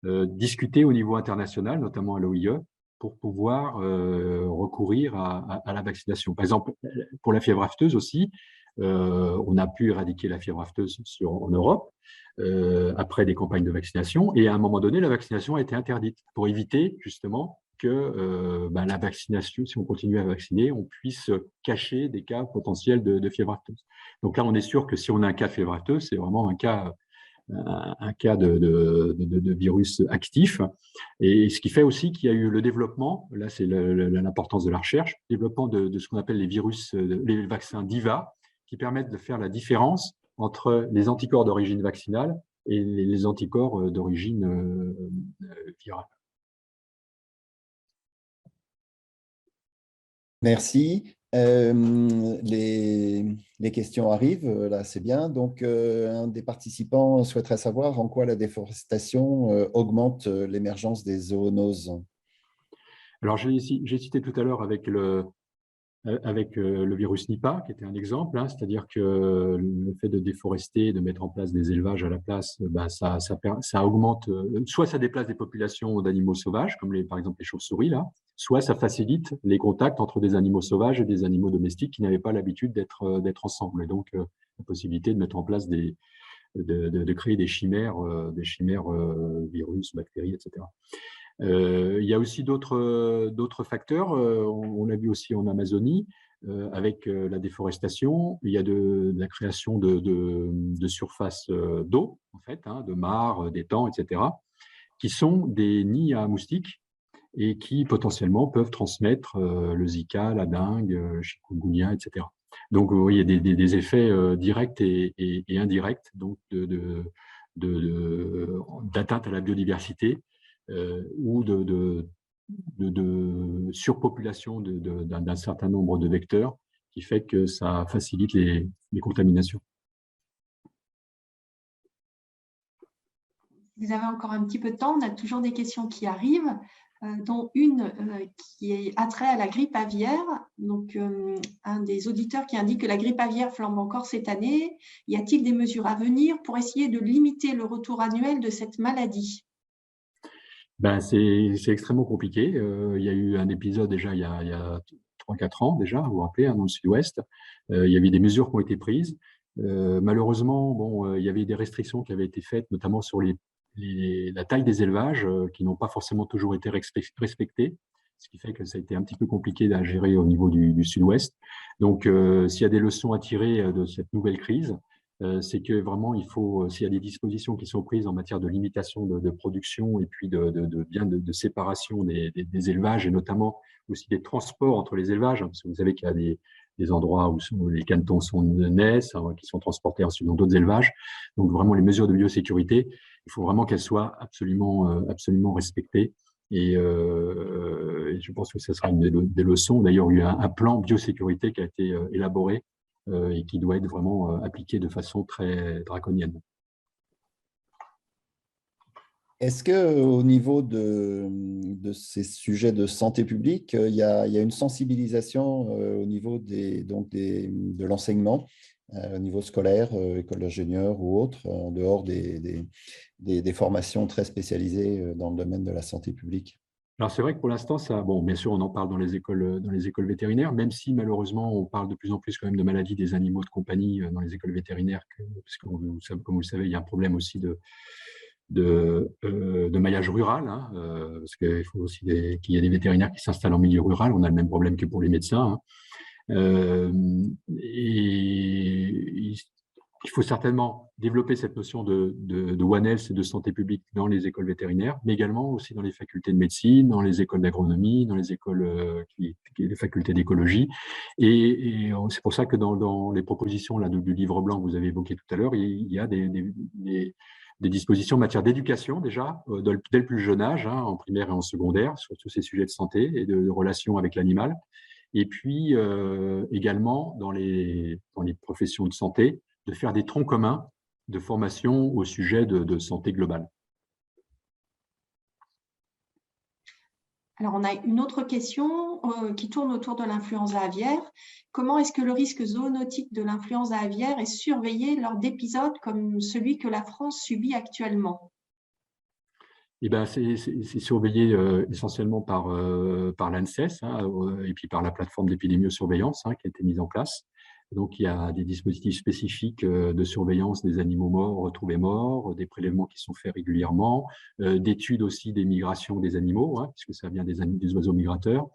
discuté au niveau international, notamment à l'OIE, pour pouvoir recourir à la vaccination. Par exemple, pour la fièvre afteuse aussi, on a pu éradiquer la fièvre afteuse en Europe après des campagnes de vaccination, et à un moment donné, la vaccination a été interdite pour éviter justement que la vaccination, si on continue à vacciner, on puisse cacher des cas potentiels de fièvre afteuse. Donc là, on est sûr que si on a un cas de fièvre afteuse, c'est vraiment un cas de virus actif. Et ce qui fait aussi qu'il y a eu le développement, là c'est l'importance de la recherche, le développement de ce qu'on appelle les vaccins DIVA, qui permettent de faire la différence entre les anticorps d'origine vaccinale et les anticorps d'origine virale. Merci. Les questions arrivent, là c'est bien. Donc, un des participants souhaiterait savoir en quoi la déforestation augmente l'émergence des zoonoses. Alors, j'ai cité tout à l'heure avec le virus Nipah, qui était un exemple, hein, c'est-à-dire que le fait de déforester, de mettre en place des élevages à la place, ça augmente, soit ça déplace des populations d'animaux sauvages, comme par exemple les chauves-souris, là, soit ça facilite les contacts entre des animaux sauvages et des animaux domestiques qui n'avaient pas l'habitude d'être ensemble. Et donc, la possibilité de mettre en place de créer des chimères virus, bactéries, etc. Il y a aussi d'autres facteurs. On l'a vu aussi en Amazonie avec la déforestation. Il y a de la création de surfaces d'eau, en fait, hein, de mares, d'étangs, etc., qui sont des nids à moustiques et qui potentiellement peuvent transmettre le Zika, la dengue, le chikungunya, etc. Donc, vous voyez, des effets directs et indirects donc d'atteinte à la biodiversité ou de surpopulation d'un certain nombre de vecteurs qui fait que ça facilite les contaminations. Vous avez encore un petit peu de temps, on a toujours des questions qui arrivent, dont une qui a trait à la grippe aviaire. Donc, un des auditeurs qui indique que la grippe aviaire flambe encore cette année. Y a-t-il des mesures à venir pour essayer de limiter le retour annuel de cette maladie? C'est extrêmement compliqué. Il y a eu un épisode déjà il y a 3-4 ans déjà, vous vous rappelez, hein, dans le sud-ouest. Il y avait des mesures qui ont été prises. Malheureusement, bon, il y avait des restrictions qui avaient été faites, notamment sur la taille des élevages, qui n'ont pas forcément toujours été respectées, ce qui fait que ça a été un petit peu compliqué à gérer au niveau du sud-ouest. Donc, s'il y a des leçons à tirer de cette nouvelle crise, c'est que vraiment, il faut, s'il y a des dispositions qui sont prises en matière de limitation de production et puis de séparation des élevages, et notamment aussi des transports entre les élevages, hein, parce que vous savez qu'il y a des endroits où les canetons naissent, hein, qui sont transportés ensuite dans d'autres élevages. Donc vraiment, les mesures de biosécurité, il faut vraiment qu'elles soient absolument respectées. Et je pense que ce sera une des leçons. D'ailleurs, il y a un plan biosécurité qui a été élaboré et qui doit être vraiment appliqué de façon très draconienne. Est-ce qu'au niveau de ces sujets de santé publique, il y a une sensibilisation au niveau de l'enseignement, au niveau scolaire, école d'ingénieurs ou autre, en dehors des formations très spécialisées dans le domaine de la santé publique? Alors c'est vrai que pour l'instant, bon, bien sûr, on en parle dans les écoles vétérinaires, même si malheureusement, on parle de plus en plus quand même de maladies des animaux de compagnie dans les écoles vétérinaires, parce que comme vous le savez, il y a un problème aussi de maillage rural, hein, parce qu'il faut aussi qu'il y ait des vétérinaires qui s'installent en milieu rural. On a le même problème que pour les médecins, hein. Et il faut certainement développer cette notion de One Health et de santé publique dans les écoles vétérinaires, mais également aussi dans les facultés de médecine, dans les écoles d'agronomie, dans les écoles, les facultés d'écologie. Et c'est pour ça que dans les propositions là, du livre blanc que vous avez évoqué tout à l'heure, il y a des dispositions en matière d'éducation déjà, dès le plus jeune âge, hein, en primaire et en secondaire, sur tous ces sujets de santé et de relations avec l'animal. Et puis également dans les professions de santé, de faire des troncs communs de formation au sujet de santé globale. Alors, on a une autre question qui tourne autour de l'influenza aviaire. Comment est-ce que le risque zoonotique de l'influenza aviaire est surveillé lors d'épisodes comme celui que la France subit actuellement? Eh ben, c'est surveillé essentiellement par l'ANSES, hein, et puis par la plateforme d'épidémiosurveillance, hein, qui a été mise en place. Donc, il y a des dispositifs spécifiques de surveillance des animaux morts, retrouvés morts, des prélèvements qui sont faits régulièrement, d'études aussi des migrations des animaux, hein, puisque ça vient des oiseaux migrateurs.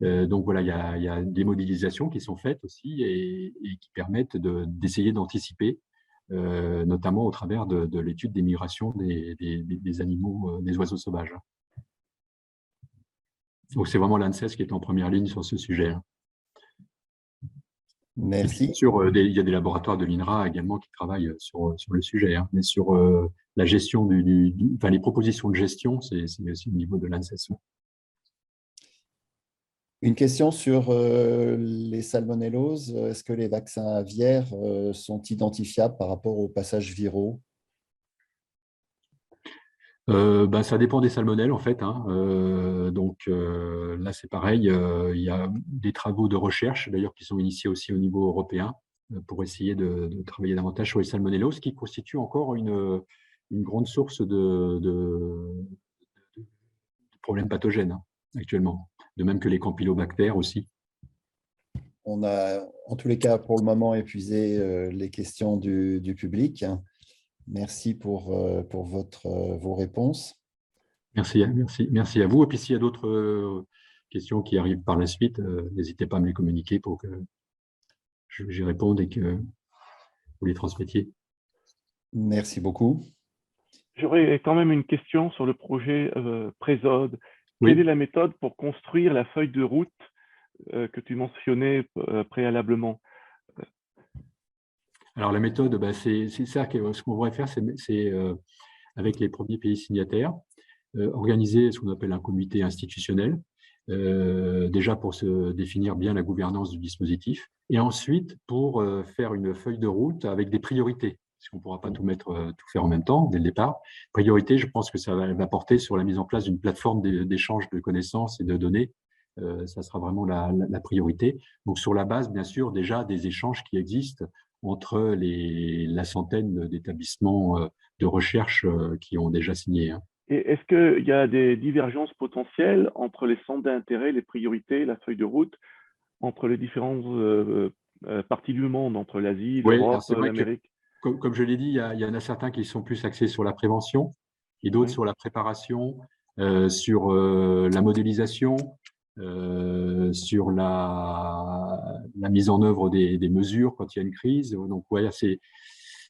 Donc voilà, il y a des modélisations qui sont faites aussi et qui permettent d'essayer d'anticiper, notamment au travers de l'étude des migrations des animaux, des oiseaux sauvages. Donc c'est vraiment l'ANSES qui est en première ligne sur ce sujet. Merci. Bien sûr, il y a des laboratoires de l'INRA également qui travaillent sur le sujet, hein, mais sur la gestion enfin, les propositions de gestion, c'est aussi au niveau de l'ANSES. Une question sur les salmonelloses. Est-ce que les vaccins aviaires sont identifiables par rapport aux passages viraux? Ben, ça dépend des salmonelles en fait, hein. Donc là c'est pareil, il y a des travaux de recherche d'ailleurs qui sont initiés aussi au niveau européen pour essayer de travailler davantage sur les salmonelloses qui constituent encore une grande source de problèmes pathogènes, hein, actuellement, de même que les campylobactères aussi. On a en tous les cas pour le moment épuisé les questions du public. Merci pour vos réponses. Merci à vous. Et puis s'il y a d'autres questions qui arrivent par la suite, n'hésitez pas à me les communiquer pour que j'y réponde et que vous les transmettiez. Merci beaucoup. J'aurais quand même une question sur le projet Présode. Oui. Quelle est la méthode pour construire la feuille de route que tu mentionnais préalablement? Alors la méthode, bah, c'est ça, ce qu'on pourrait faire, c'est avec les premiers pays signataires, organiser ce qu'on appelle un comité institutionnel, déjà pour se définir bien la gouvernance du dispositif, et ensuite pour faire une feuille de route avec des priorités, parce qu'on ne pourra pas tout faire en même temps dès le départ. Priorité, je pense que ça va porter sur la mise en place d'une plateforme d'échange de connaissances et de données. Ça sera vraiment la priorité. Donc sur la base, bien sûr, déjà des échanges qui existent entre la centaine d'établissements de recherche qui ont déjà signé, hein. Et est-ce qu'il y a des divergences potentielles entre les centres d'intérêt, les priorités, la feuille de route, entre les différentes parties du monde, entre l'Asie, Oui, l'Europe, c'est vrai que, l'Amérique? comme je l'ai dit, il y en a certains qui sont plus axés sur la prévention et d'autres Oui. sur la préparation, sur la modélisation, sur la mise en œuvre des mesures quand il y a une crise. Donc, ouais,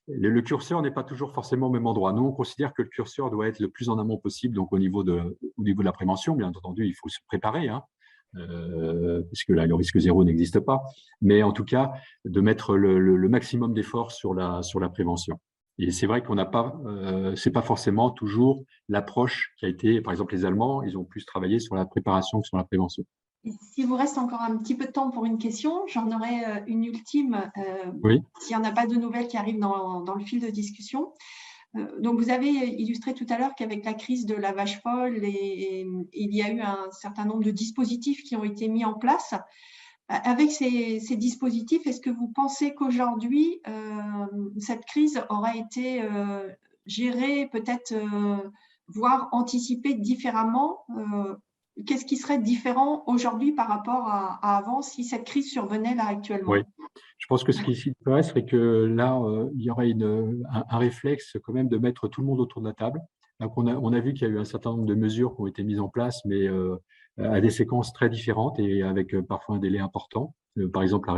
le curseur n'est pas toujours forcément au même endroit. Nous, on considère que le curseur doit être le plus en amont possible, donc au niveau de la prévention. Bien entendu, il faut se préparer, hein, puisque là, le risque zéro n'existe pas. Mais en tout cas, de mettre le maximum d'efforts sur la prévention. Et c'est vrai qu'on n'a pas, c'est pas forcément toujours l'approche qui a été, par exemple, les Allemands, ils ont plus travaillé sur la préparation que sur la prévention. Et s'il vous reste encore un petit peu de temps pour une question, j'en aurai une ultime, Oui. s'il n'y en a pas de nouvelles qui arrivent dans le fil de discussion. Donc, vous avez illustré tout à l'heure qu'avec la crise de la vache folle, il y a eu un certain nombre de dispositifs qui ont été mis en place. Avec ces dispositifs, est-ce que vous pensez qu'aujourd'hui, cette crise aura été gérée, peut-être, voire anticipée différemment? Qu'est-ce qui serait différent aujourd'hui par rapport à avant si cette crise survenait là actuellement? Oui, je pense que ce qui s'y serait que là, il y aurait un réflexe quand même de mettre tout le monde autour de la table. Donc on a vu qu'il y a eu un certain nombre de mesures qui ont été mises en place, mais à des séquences très différentes et avec parfois un délai important. Par exemple,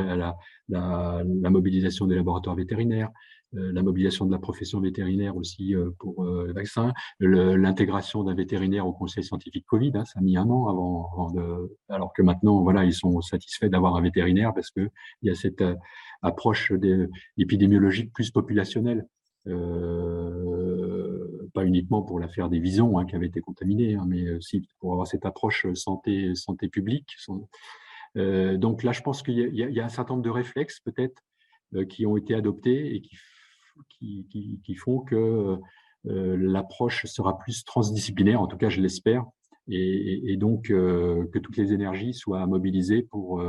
la mobilisation des laboratoires vétérinaires, la mobilisation de la profession vétérinaire aussi pour le vaccin, l'intégration d'un vétérinaire au conseil scientifique Covid, hein, ça a mis un an alors que maintenant, voilà, ils sont satisfaits d'avoir un vétérinaire parce que il y a cette approche épidémiologique plus populationnelle. Pas uniquement pour l'affaire des visons hein, qui avaient été contaminés, hein, mais aussi pour avoir cette approche santé publique. Donc là, je pense qu'il y a un certain nombre de réflexes peut-être qui ont été adoptés et qui font que l'approche sera plus transdisciplinaire, en tout cas je l'espère, et donc que toutes les énergies soient mobilisées pour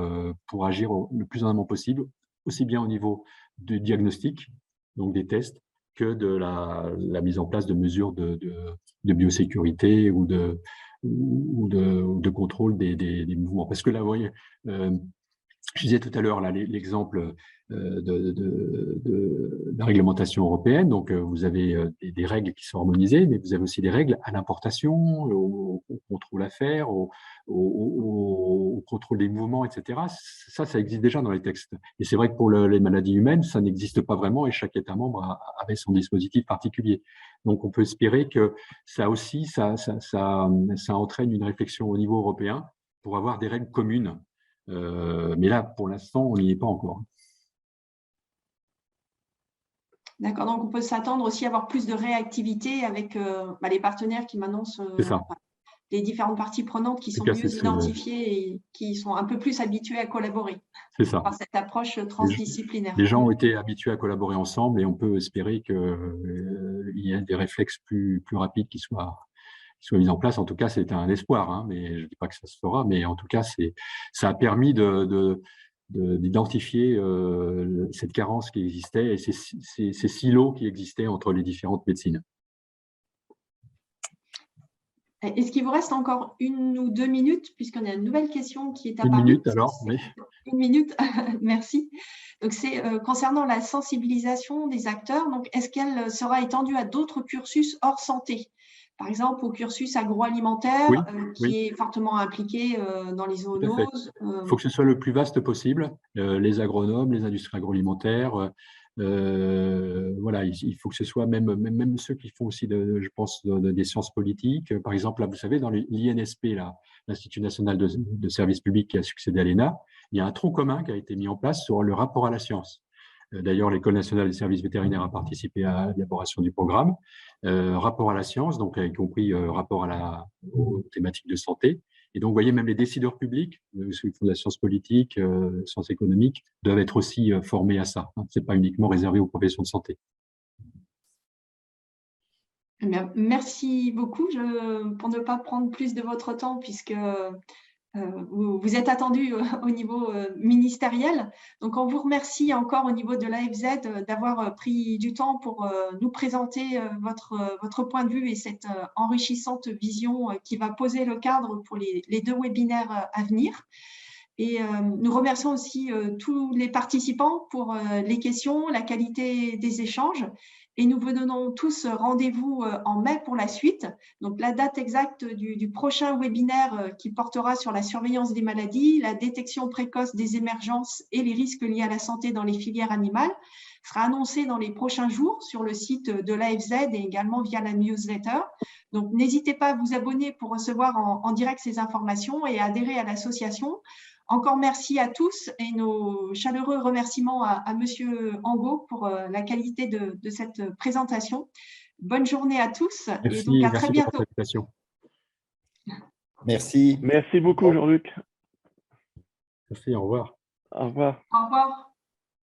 agir le plus en amont possible, aussi bien au niveau du diagnostic, donc des tests, que de la mise en place de mesures de biosécurité ou de contrôle des mouvements. Parce que là, vous voyez, je disais tout à l'heure l'exemple de la réglementation européenne. Donc, vous avez des règles qui sont harmonisées, mais vous avez aussi des règles à l'importation, au contrôle à faire, au contrôle des mouvements, etc. Ça existe déjà dans les textes. Et c'est vrai que pour les maladies humaines, ça n'existe pas vraiment et chaque État membre avait son dispositif particulier. Donc, on peut espérer que ça aussi, ça entraîne une réflexion au niveau européen pour avoir des règles communes. Mais là, pour l'instant, on n'y est pas encore. D'accord, donc on peut s'attendre aussi à avoir plus de réactivité avec les partenaires qui m'annoncent les différentes parties prenantes qui sont mieux identifiées et qui sont un peu plus habituées à collaborer. C'est ça. Par cette approche transdisciplinaire. Les gens ont été habitués à collaborer ensemble et on peut espérer qu'il y ait des réflexes plus rapides qui soient mis en place. En tout cas, c'est un espoir, hein, mais je ne dis pas que ça se fera, mais en tout cas, ça a permis d'identifier cette carence qui existait et ces silos qui existaient entre les différentes médecines. Est-ce qu'il vous reste encore 1 ou 2 minutes, puisqu'on a une nouvelle question qui est apparue? 1 minute alors, oui. 1 minute, merci. Donc, c'est concernant la sensibilisation des acteurs. Donc, est-ce qu'elle sera étendue à d'autres cursus hors santé? Par exemple, au cursus agroalimentaire, qui est fortement impliqué dans les zoonoses. Il faut que ce soit le plus vaste possible. Les agronomes, les industries agroalimentaires, voilà, il faut que ce soit même ceux qui font aussi, je pense, des sciences politiques. Par exemple, là, vous savez, dans l'INSP, l'Institut national de service public qui a succédé à l'ENA, il y a un tronc commun qui a été mis en place sur le rapport à la science. D'ailleurs, l'École nationale des services vétérinaires a participé à l'élaboration du programme. Rapport à la science, donc y compris rapport aux thématiques de santé. Et donc, vous voyez, même les décideurs publics, ceux qui font de la science politique, sciences économiques, doivent être aussi formés à ça. Ce n'est pas uniquement réservé aux professions de santé. Merci beaucoup. Pour ne pas prendre plus de votre temps, puisque vous êtes attendu au niveau ministériel. Donc, on vous remercie encore au niveau de l'AFZ d'avoir pris du temps pour nous présenter votre point de vue et cette enrichissante vision qui va poser le cadre pour les 2 webinaires à venir. Et nous remercions aussi tous les participants pour les questions, la qualité des échanges. et nous vous donnons tous rendez-vous en mai pour la suite. Donc, la date exacte du prochain webinaire qui portera sur la surveillance des maladies, la détection précoce des émergences et les risques liés à la santé dans les filières animales sera annoncée dans les prochains jours sur le site de l'AFZ et également via la newsletter. Donc, n'hésitez pas à vous abonner pour recevoir en direct ces informations et à adhérer à l'association. Encore merci à tous et nos chaleureux remerciements à Monsieur Angot pour la qualité de cette présentation. Bonne journée à tous et donc à très bientôt. Pour votre invitation. Merci. Merci beaucoup, Jean-Luc. Merci, au revoir. Au revoir. Au revoir.